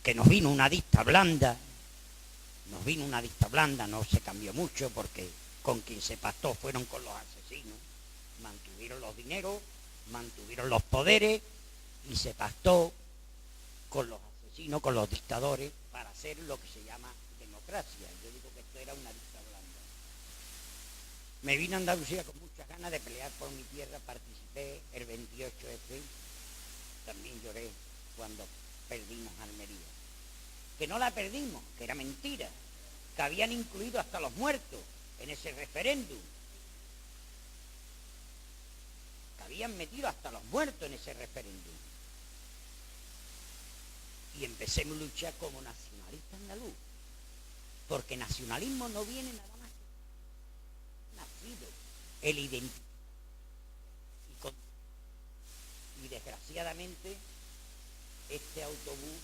que nos vino una dicta blanda, no se cambió mucho porque con quien se pactó fueron con los asesinos. Mantuvieron los dineros, mantuvieron los poderes y se pactó con los asesinos, con los dictadores, para hacer lo que se llama democracia. Yo digo que esto era una dicta blanda. Me vine a Andalucía con muchas ganas de pelear por mi tierra, participé el 28F, también lloré cuando perdimos Almería. Que no la perdimos, que era mentira, que habían incluido hasta los muertos en ese referéndum, que habían metido hasta los muertos en ese referéndum. Y empecé mi lucha como nacionalista andaluz, porque nacionalismo no viene nada más que nacido, el identidad. Y desgraciadamente este autobús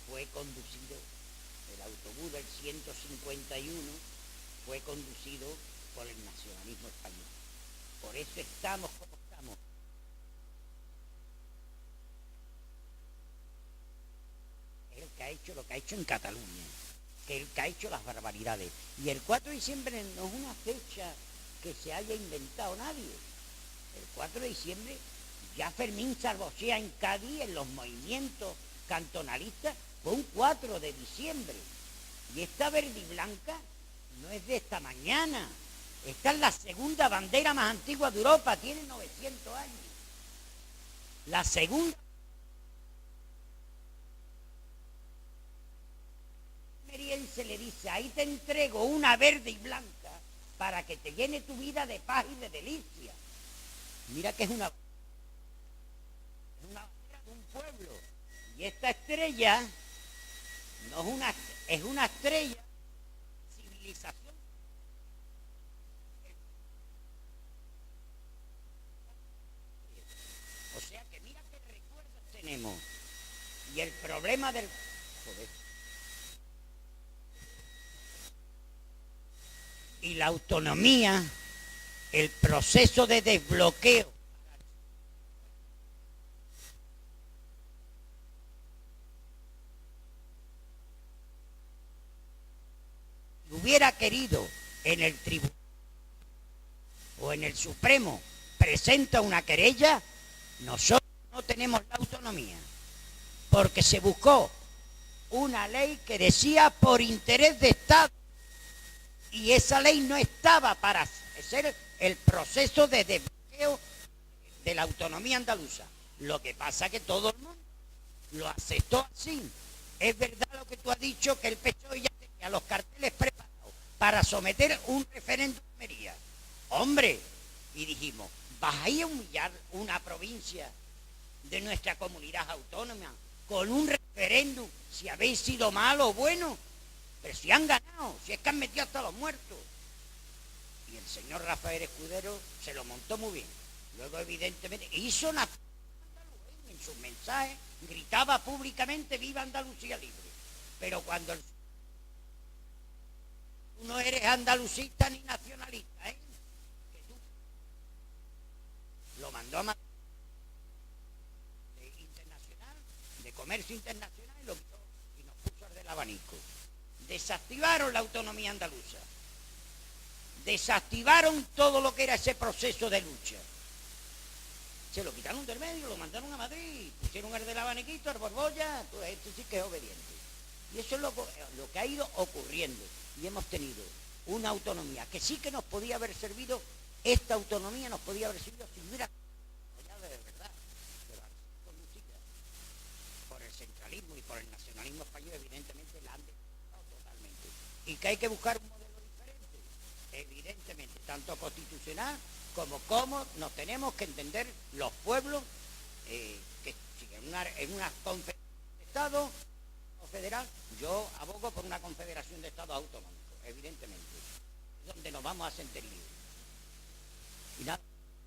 fue conducido, el autobús del 151 fue conducido por el nacionalismo español. Por eso estamos como estamos. Es el que ha hecho lo que ha hecho en Cataluña, que es el que ha hecho las barbaridades. Y el 4 de diciembre no es una fecha que se haya inventado nadie. El 4 de diciembre ya Fermín Sarbocea en Cádiz, en los movimientos cantonalistas, fue un 4 de diciembre. Y esta verde y blanca no es de esta mañana. Esta es la segunda bandera más antigua de Europa, tiene 900 años. La segunda. Se le dice, ahí te entrego una verde y blanca para que te llene tu vida de paz y de delicia. Mira que es una bandera de un pueblo. Y esta estrella no es una estrella de civilización. O sea que mira qué recuerdos tenemos. Y el problema del... Joder. Y la autonomía, el proceso de desbloqueo. Si hubiera querido en el tribunal o en el Supremo presenta una querella, nosotros no tenemos la autonomía, porque se buscó una ley que decía por interés de Estado. Y esa ley no estaba para hacer el proceso de desbloqueo de la autonomía andaluza. Lo que pasa es que todo el mundo lo aceptó así. Es verdad lo que tú has dicho, que el PSOE ya tenía los carteles preparados para someter un referéndum de Almería. Hombre, y dijimos, ¿vas a ir a humillar una provincia de nuestra comunidad autónoma con un referéndum si habéis sido malo o bueno? Pero si han ganado, si es que han metido hasta los muertos. Y el señor Rafael Escudero se lo montó muy bien. Luego, evidentemente, hizo una... En sus mensajes gritaba públicamente viva Andalucía libre. Pero cuando tú no eres andalucista ni nacionalista, ¿eh? Que tú lo mandó a Madrid de internacional, de comercio internacional, y lo quitó y nos puso al del abanico. Desactivaron la autonomía andaluza, desactivaron todo lo que era ese proceso de lucha, se lo quitaron del medio, lo mandaron a Madrid, pusieron el del abaniquito, el Borbolla, pues este sí que es obediente. Y eso es lo que ha ido ocurriendo, y hemos tenido una autonomía que sí que nos podía haber servido, esta autonomía nos podía haber servido si hubiera apoyado de verdad, pero al ser conducida por el centralismo y por el nacionalismo español, evidentemente la han totalmente. Y que hay que buscar un modelo diferente, evidentemente, tanto constitucional como cómo nos tenemos que entender los pueblos que siguen en una confederación de Estados o federal. Yo abogo por una confederación de Estados autonómicos, evidentemente, donde nos vamos a sentir libres. Y nada,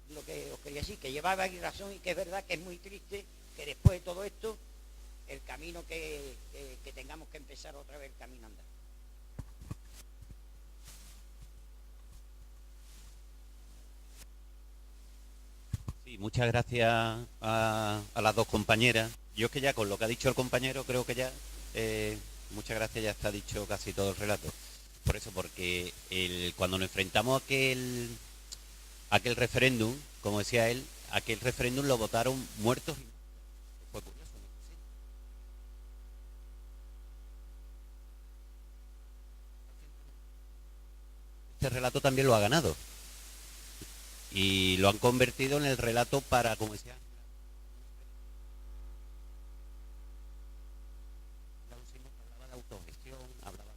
lo que os quería decir, que llevaba aquí razón y que es verdad que es muy triste que después de todo esto el camino que tengamos que empezar otra vez el camino a andar.
Sí, muchas gracias a las dos compañeras. Yo es que ya con lo que ha dicho el compañero creo que ya, muchas gracias, ya está dicho casi todo el relato. Por eso, porque cuando nos enfrentamos a aquel referéndum, como decía él, aquel referéndum lo votaron muertos. Fue curioso, ¿no? Este relato también lo ha ganado. y lo han convertido en el relato para, como decía, hablaba de autogestión, hablaba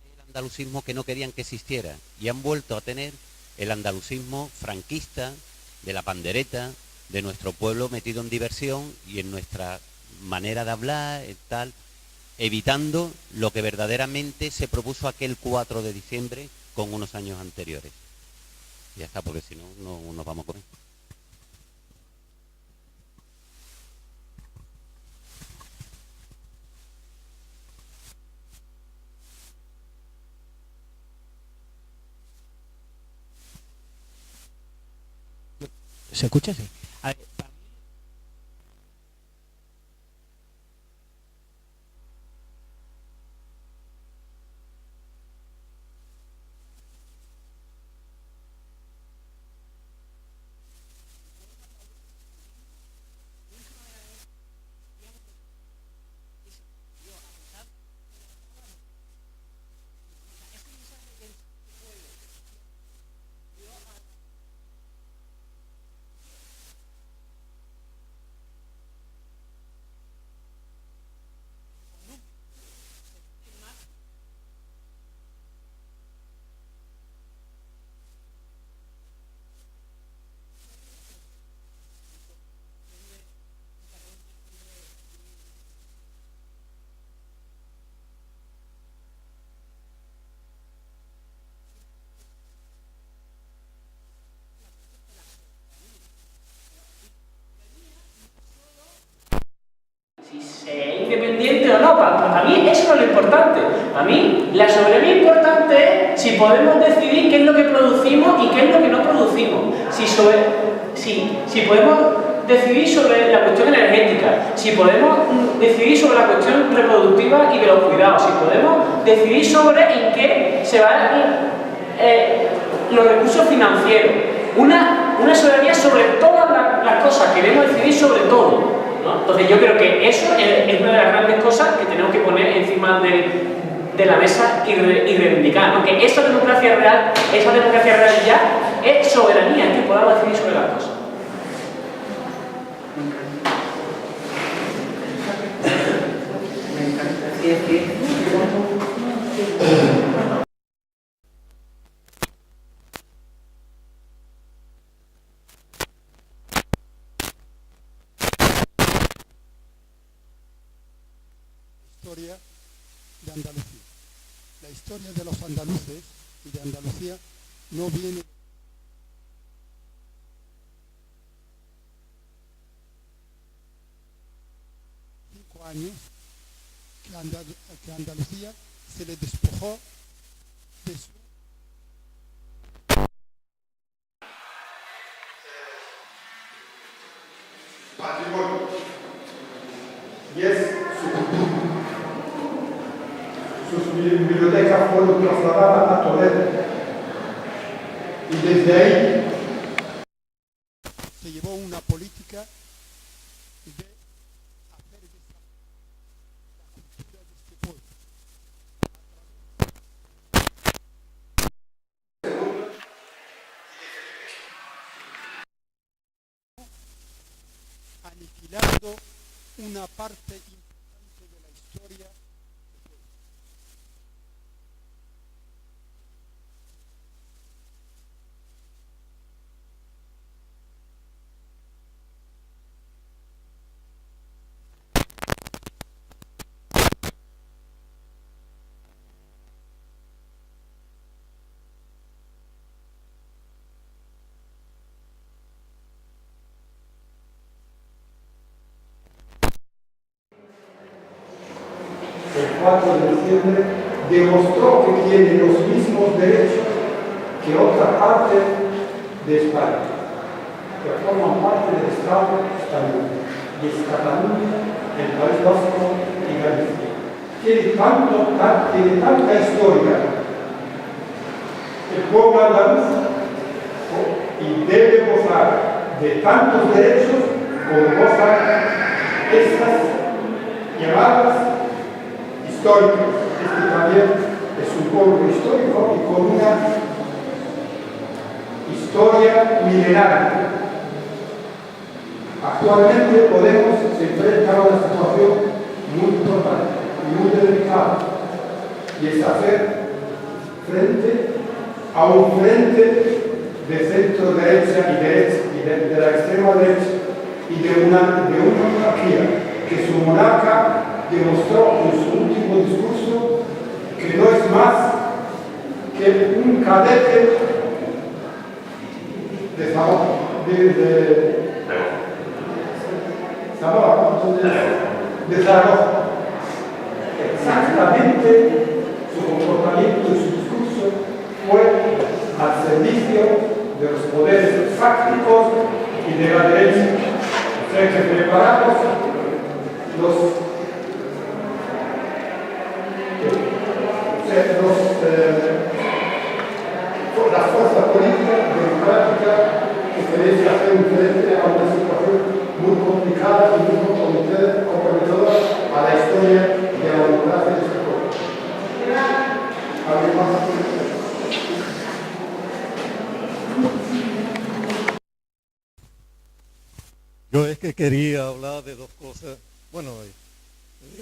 del andalucismo que no querían que existiera, y han vuelto a tener el andalucismo franquista, de la pandereta, de nuestro pueblo metido en diversión y en nuestra manera de hablar, tal, evitando lo que verdaderamente se propuso aquel 4 de diciembre con unos años anteriores. Ya está, porque si no, no nos vamos a comer.
¿Se escucha? Sí. A ver,
si sea independiente o no, para mí eso no es lo importante. Para mí la soberanía importante es si podemos decidir qué es lo que producimos y qué es lo que no producimos. Si podemos decidir sobre la cuestión energética, si podemos decidir sobre la cuestión reproductiva y de los cuidados, si podemos decidir sobre en qué se van los recursos financieros. Una soberanía sobre todas las cosas, queremos decidir sobre todo, ¿no? Entonces yo creo que eso es una de las grandes cosas que tenemos que poner encima de la mesa y reivindicar, ¿no? Que esa democracia real ya es soberanía, que podamos decidir sobre las cosas.
Historia de Andalucía. La historia de los andaluces y de Andalucía no viene 5 años que Andalucía se le despojó de su
patrimonio y es su cultura. Sus bibliotecas fueron trasladadas a Toledo y desde ahí
se llevó una política de hacer desaparecer la cultura de este pueblo. Aniquilando una parte importante de la historia del pueblo.
El 4 de diciembre demostró que tiene los mismos derechos que otra parte de España, que forman parte del Estado español, y es Cataluña, el País Vasco y Galicia. Tiene tanta historia el pueblo andaluz y debe gozar de tantos derechos como gozan estas llamadas históricas, es que también es un pueblo histórico y con una historia milenaria. Actualmente Podemos se enfrenta a una situación muy importante y muy delicada, y es hacer frente a un frente de centro derecha y de la extrema derecha y de una monarquía que su monarca demostró en su último discurso que no es más que un cadete de Zamora, de Zaragoza. Exactamente su comportamiento y su discurso fue al servicio de los poderes fácticos y de la derecha. O sea que preparamos la fuerza política democrática que queréis hacer un frente a una situación muy complicada y muy comprometedora a la historia de la democracia de este pueblo. ¿Alguien más?
Yo es que quería hablar de dos cosas. Bueno,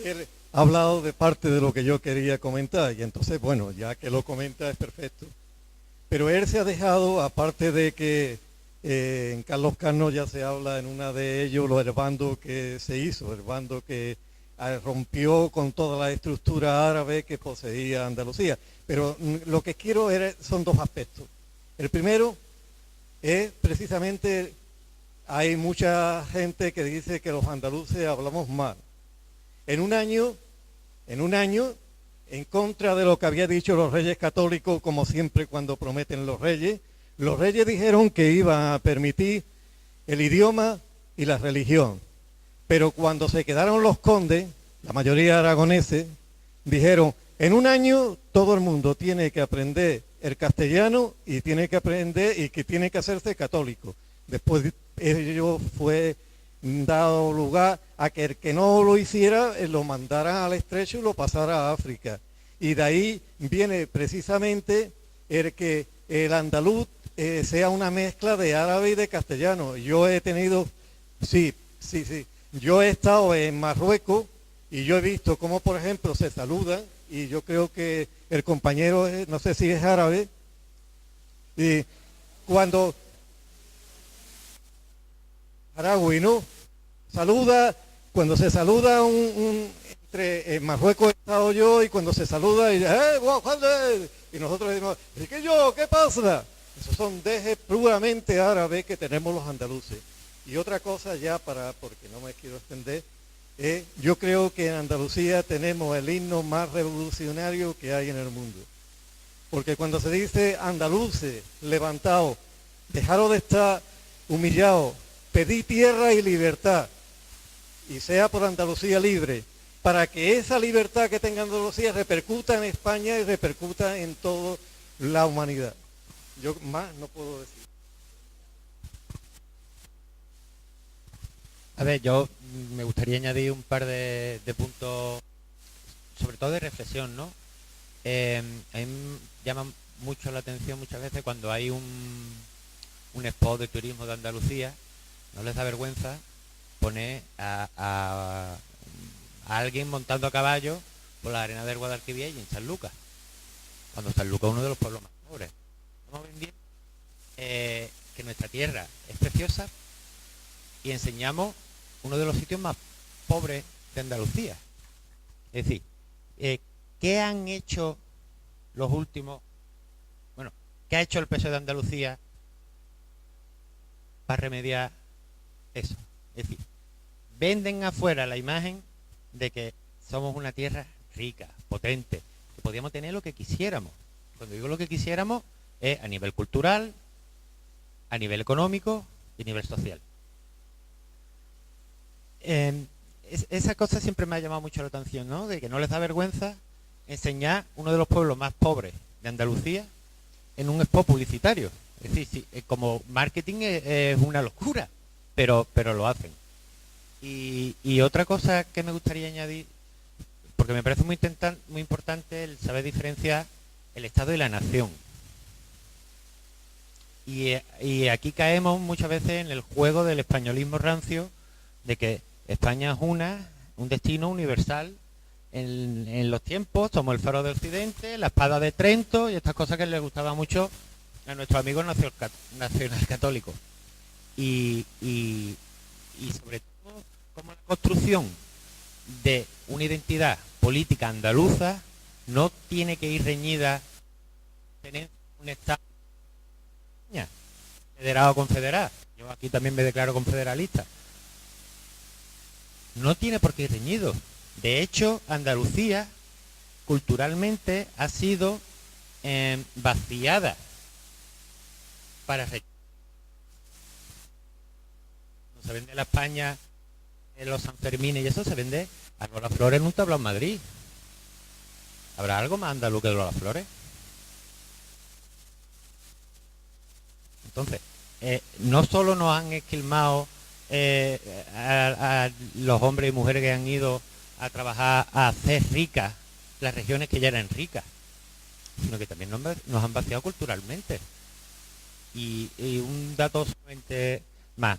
él ha hablado de parte de lo que yo quería comentar y entonces, bueno, ya que lo comenta es perfecto. Pero él se ha dejado, aparte de que en Carlos Cano ya se habla en una de ellos, el bando que se hizo, el bando que rompió con toda la estructura árabe que poseía Andalucía. Pero lo que quiero son dos aspectos. El primero es precisamente, hay mucha gente que dice que los andaluces hablamos mal. En un año, en contra de lo que había dicho los reyes católicos, como siempre cuando prometen los reyes dijeron que iban a permitir el idioma y la religión. Pero cuando se quedaron los condes, la mayoría aragoneses, dijeron, en un año todo el mundo tiene que aprender el castellano y tiene que aprender y que tiene que hacerse católico. Después ello fue dado lugar a que el que no lo hiciera lo mandaran al estrecho y lo pasara a África. Y de ahí viene precisamente el que el andaluz sea una mezcla de árabe y de castellano. Yo he tenido, yo he estado en Marruecos y yo he visto cómo, por ejemplo, se saludan, y yo creo que el compañero, no sé si es árabe, y cuando Aragüi, ¿no? Saluda, cuando se saluda entre en Marruecos he estado yo, y cuando se saluda y y nosotros decimos, ¿y qué yo? ¿Qué pasa? Esos son dejes puramente árabes que tenemos los andaluces. Y otra cosa ya porque no me quiero extender, yo creo que en Andalucía tenemos el himno más revolucionario que hay en el mundo. Porque cuando se dice andaluces, levantados, dejaros de estar humillados, pedí tierra y libertad, y sea por Andalucía libre, para que esa libertad que tenga Andalucía repercuta en España y repercuta en toda la humanidad. Yo más no puedo decir.
A ver, yo me gustaría añadir un par de puntos, sobre todo de reflexión, ¿no? A mí me llama mucho la atención muchas veces cuando hay un spot de turismo de Andalucía, no les da vergüenza poner a alguien montando a caballo por la arena del Guadalquivir y en Sanlúcar, cuando Sanlúcar es uno de los pueblos más pobres. Estamos vendiendo que nuestra tierra es preciosa y enseñamos uno de los sitios más pobres de Andalucía. Es decir, ¿qué han hecho los últimos? Bueno, ¿qué ha hecho el PSOE de Andalucía para remediar eso? Es decir, venden afuera la imagen de que somos una tierra rica, potente, que podíamos tener lo que quisiéramos. Cuando digo lo que quisiéramos es a nivel cultural, a nivel económico y a nivel social. Esa cosa siempre me ha llamado mucho la atención, ¿no? De que no les da vergüenza enseñar uno de los pueblos más pobres de Andalucía en un spot publicitario. Es decir, sí, como marketing es una locura, pero lo hacen. Y otra cosa que me gustaría añadir, porque me parece muy importante el saber diferenciar el Estado y la nación. Y aquí caemos muchas veces en el juego del españolismo rancio, de que España es un destino universal en los tiempos, somos el faro de Occidente, la espada de Trento y estas cosas que les gustaba mucho a nuestros amigos nacionalcatólicos. Y sobre todo, como la construcción de una identidad política andaluza no tiene que ir reñida tener un Estado federado o confederado. Yo aquí también me declaro confederalista. No tiene por qué ir reñido. De hecho, Andalucía culturalmente ha sido vaciada para no se vende la España en los Sanfermines y eso se vende a Lola Flores en un tablao en Madrid. ¿Habrá algo más andaluz que Lola Flores? Entonces, no solo nos han esquilmado a los hombres y mujeres que han ido a trabajar a hacer ricas las regiones que ya eran ricas, sino que también nos han vaciado culturalmente. Y un dato solamente más.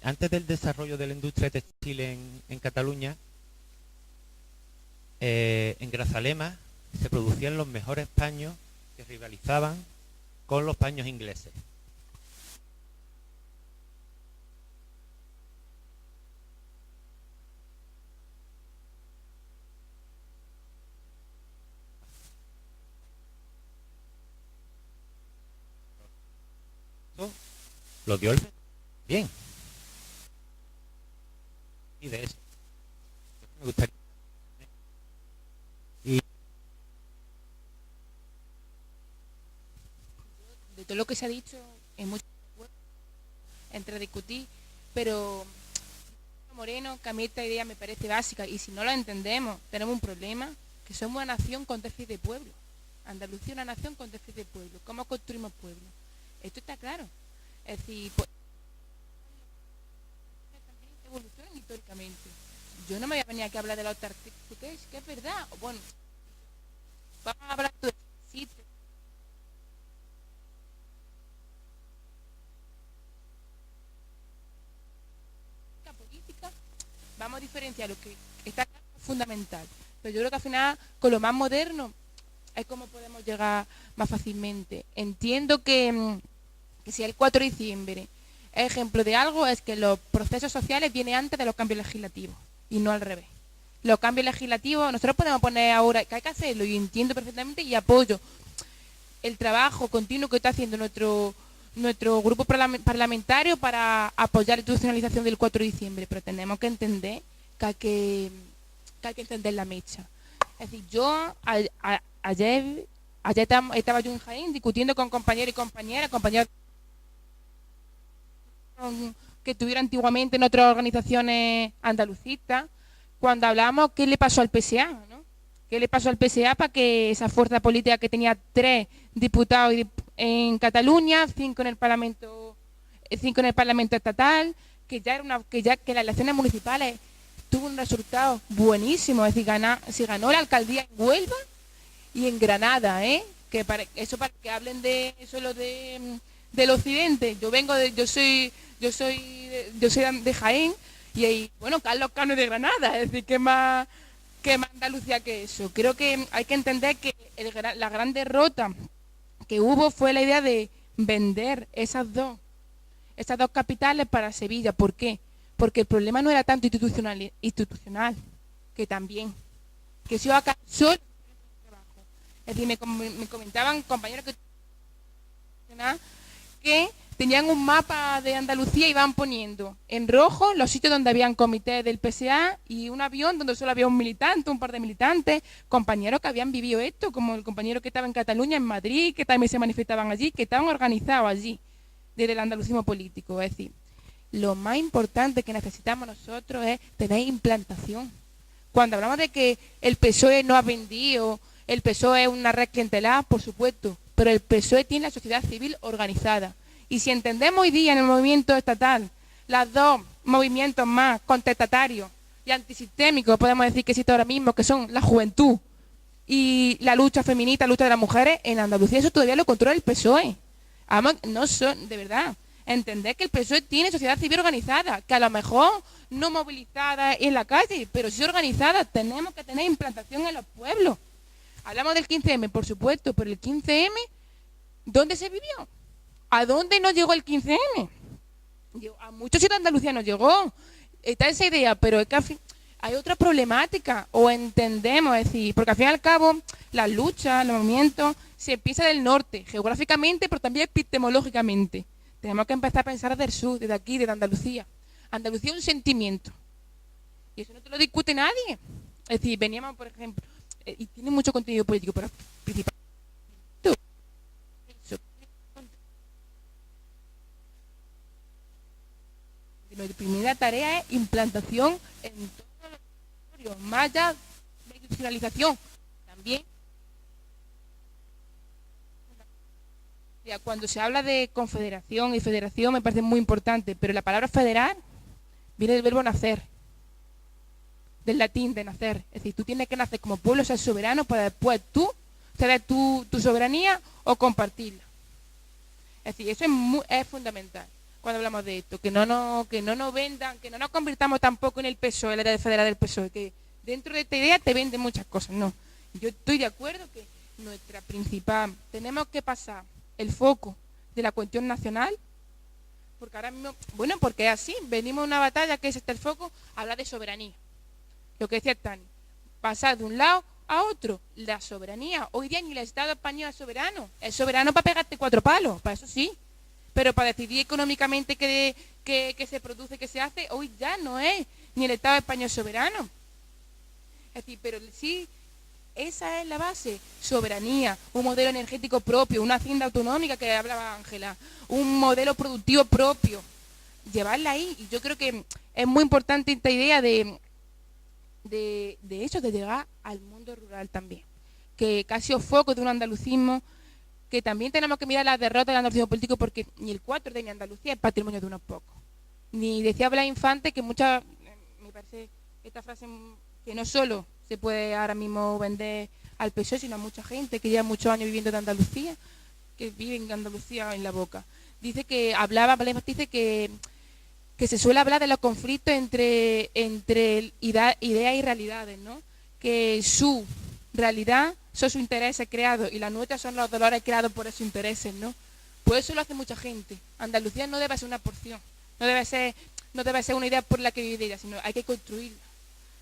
Antes del desarrollo de la industria textil en Cataluña, en Grazalema se producían los mejores paños que rivalizaban con los paños ingleses. Lo dio el bien. Y de eso me gustaría. Y
de todo lo que se ha dicho en muchos entre discutir, pero Moreno, que a mí esta idea me parece básica y si no la entendemos tenemos un problema, que somos una nación con déficit de pueblo. Andalucía es una nación con déficit de pueblo. ¿Cómo construimos pueblo? Esto está claro. Es decir, pues, también evolucionan históricamente. Yo no me voy a venir aquí a hablar de la autarquía, que es verdad. Bueno, vamos a hablar de existe. La política, vamos a diferenciar lo que está fundamental. Pero yo creo que al final, con lo más moderno, es como podemos llegar más fácilmente. Entiendo que si el 4 de diciembre es ejemplo de algo, es que los procesos sociales vienen antes de los cambios legislativos y no al revés. Los cambios legislativos, nosotros podemos poner ahora que hay que hacerlo y entiendo perfectamente y apoyo el trabajo continuo que está haciendo nuestro grupo parlamentario para apoyar la institucionalización del 4 de diciembre, pero tenemos que entender que hay que entender la mecha. Es decir, yo ayer estaba yo en Jaén discutiendo con compañeros y compañeras que estuviera antiguamente en otras organizaciones andalucistas, cuando hablábamos qué le pasó al PSA, ¿no? ¿Qué le pasó al PSA para que esa fuerza política que tenía 3 diputados en Cataluña, 5 en el Parlamento estatal, que las elecciones municipales tuvo un resultado buenísimo, es decir, se ganó la alcaldía en Huelva y en Granada, que para que hablen de eso del occidente. Yo soy de Jaén y ahí, bueno, Carlos Cano es de Granada, es decir, ¿qué más Andalucía que eso? Creo que hay que entender que la gran derrota que hubo fue la idea de vender esas dos capitales para Sevilla. ¿Por qué? Porque el problema no era tanto institucional, que también, que se iba a caer solo el trabajo. Es decir, me comentaban compañeros que tenían un mapa de Andalucía y iban poniendo en rojo los sitios donde habían comités del PSA y un avión donde solo había un par de militantes, compañeros que habían vivido esto, como el compañero que estaba en Cataluña, en Madrid, que también se manifestaban allí, que estaban organizados allí, desde el andalucismo político. Es decir, lo más importante que necesitamos nosotros es tener implantación. Cuando hablamos de que el PSOE no ha vendido, el PSOE es una red clientelar, por supuesto, pero el PSOE tiene la sociedad civil organizada. Y si entendemos hoy día en el movimiento estatal los dos movimientos más contestatarios, y antisistémico, podemos decir que existe ahora mismo, que son la juventud y la lucha feminista, la lucha de las mujeres, en Andalucía eso todavía lo controla el PSOE. Vamos, no son, de verdad, entender que el PSOE tiene sociedad civil organizada, que a lo mejor no movilizada en la calle, pero sí organizada. Tenemos que tener implantación en los pueblos. Hablamos del 15M, por supuesto, pero el 15M, ¿dónde se vivió? ¿A dónde nos llegó el 15M? A muchos sitios de Andalucía nos llegó. Está esa idea, pero es que al fin, hay otra problemática, o entendemos, es decir, porque al fin y al cabo las luchas, los movimientos, se empieza del norte, geográficamente, pero también epistemológicamente. Tenemos que empezar a pensar del sur, desde aquí, desde Andalucía. Andalucía es un sentimiento. Y eso no te lo discute nadie. Es decir, veníamos, por ejemplo, y tiene mucho contenido político, pero principalmente mi primera tarea es implantación en todos los territorios, más allá de institucionalización. También, cuando se habla de confederación y federación me parece muy importante, pero la palabra federar viene del verbo nacer, del latín de nacer. Es decir, tú tienes que nacer como pueblo, ser soberano, para después tú ceder tu soberanía o compartirla. Es decir, eso es fundamental cuando hablamos de esto, que no nos vendan, que no nos convirtamos tampoco en el PSOE, la idea de federal del PSOE, que dentro de esta idea te venden muchas cosas. No, yo estoy de acuerdo que nuestra principal, tenemos que pasar el foco de la cuestión nacional, porque ahora mismo, bueno, porque es así, venimos a una batalla que es el foco, habla de soberanía. Lo que decía Tani, pasar de un lado a otro, la soberanía. Hoy día ni el Estado español es soberano para pegarte 4 palos, para eso sí. Pero para decidir económicamente qué se produce, qué se hace, hoy ya no es ni el Estado español soberano. Es decir, pero sí, esa es la base, soberanía, un modelo energético propio, una hacienda autonómica que hablaba Ángela, un modelo productivo propio, llevarla ahí. Y yo creo que es muy importante esta idea de eso, de llegar al mundo rural también, que casi os foco de un andalucismo, que también tenemos que mirar las derrotas del andalucismo político, porque ni el 4 de ni Andalucía es patrimonio de unos pocos. Ni decía Blas Infante que muchas, me parece esta frase que no solo se puede ahora mismo vender al PSOE, sino a mucha gente que lleva muchos años viviendo de Andalucía, que vive en Andalucía en la boca. Dice que Blas Infante dice que se suele hablar de los conflictos entre ideas y realidades, ¿no? Que su realidad son sus intereses creados y las nuestras son los dolores creados por esos intereses, ¿no? Pues eso lo hace mucha gente. Andalucía no debe ser una porción, no debe ser una idea por la que vivir ella, sino hay que construirla.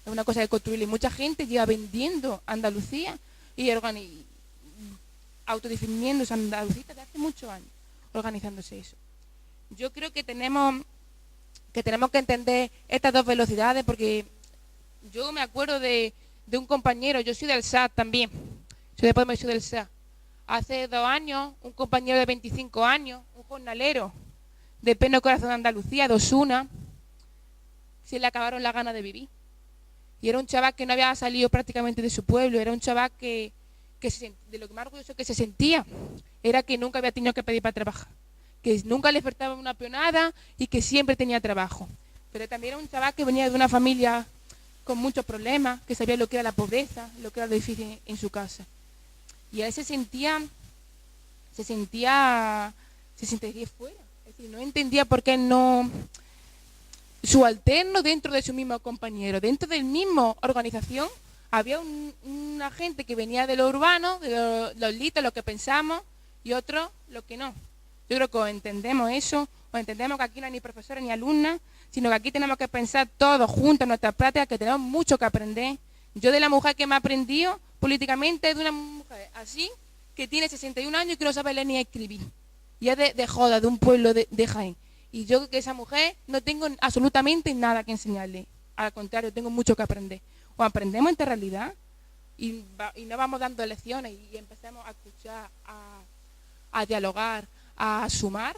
Es una cosa de construirla. Y mucha gente lleva vendiendo Andalucía y autodefiniéndose Andalucía desde hace muchos años, organizándose eso. Yo creo que tenemos que entender estas dos velocidades, porque yo me acuerdo de un compañero, yo soy del SAT también, soy de Podemos y soy del SAT. Hace 2 años, un compañero de 25 años, un jornalero de Pleno Corazón de Andalucía, de Osuna, se le acabaron las ganas de vivir. Y era un chaval que no había salido prácticamente de su pueblo, era un chaval que de lo que más orgulloso que se sentía era que nunca había tenido que pedir para trabajar, que nunca le faltaba una peonada y que siempre tenía trabajo. Pero también era un chaval que venía de una familia con muchos problemas, que sabía lo que era la pobreza, lo que era lo difícil en su casa. Y él se sentía fuera. Es decir, no entendía por qué no subalterno dentro de su mismo compañero, dentro del mismo organización, había una gente que venía de lo urbano, de los litos, lo que pensamos, y otros lo que no. Yo creo que o entendemos eso, o entendemos que aquí no hay ni profesores ni alumnas, sino que aquí tenemos que pensar todos juntos en nuestras prácticas, que tenemos mucho que aprender. Yo de la mujer que me ha aprendido políticamente es de una mujer así, que tiene 61 años y que no sabe leer ni escribir. Y es de Joda, de un pueblo de Jaén. Y yo creo que esa mujer no tengo absolutamente nada que enseñarle. Al contrario, tengo mucho que aprender. O aprendemos esta realidad y no vamos dando lecciones y empezamos a escuchar, a dialogar, a sumar,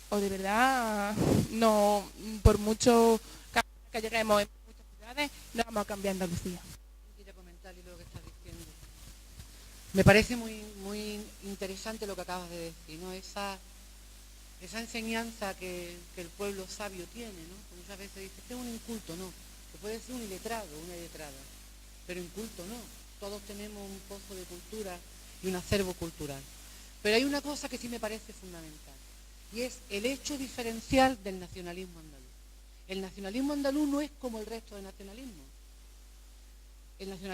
o de verdad, no, por mucho que lleguemos en muchas ciudades, no vamos a cambiar Andalucía.
Quiero comentar lo que estás diciendo. Me parece muy, muy interesante lo que acabas de decir, ¿no? Esa enseñanza que el pueblo sabio tiene, ¿no? Muchas veces dice que es un inculto, no. que puede ser un iletrado, una iletrada, pero inculto no. Todos tenemos un pozo de cultura y un acervo cultural. Pero hay una cosa que sí me parece fundamental, y es el hecho diferencial del nacionalismo andaluz. El nacionalismo andaluz no es como el resto de nacionalismos. El nacionalismo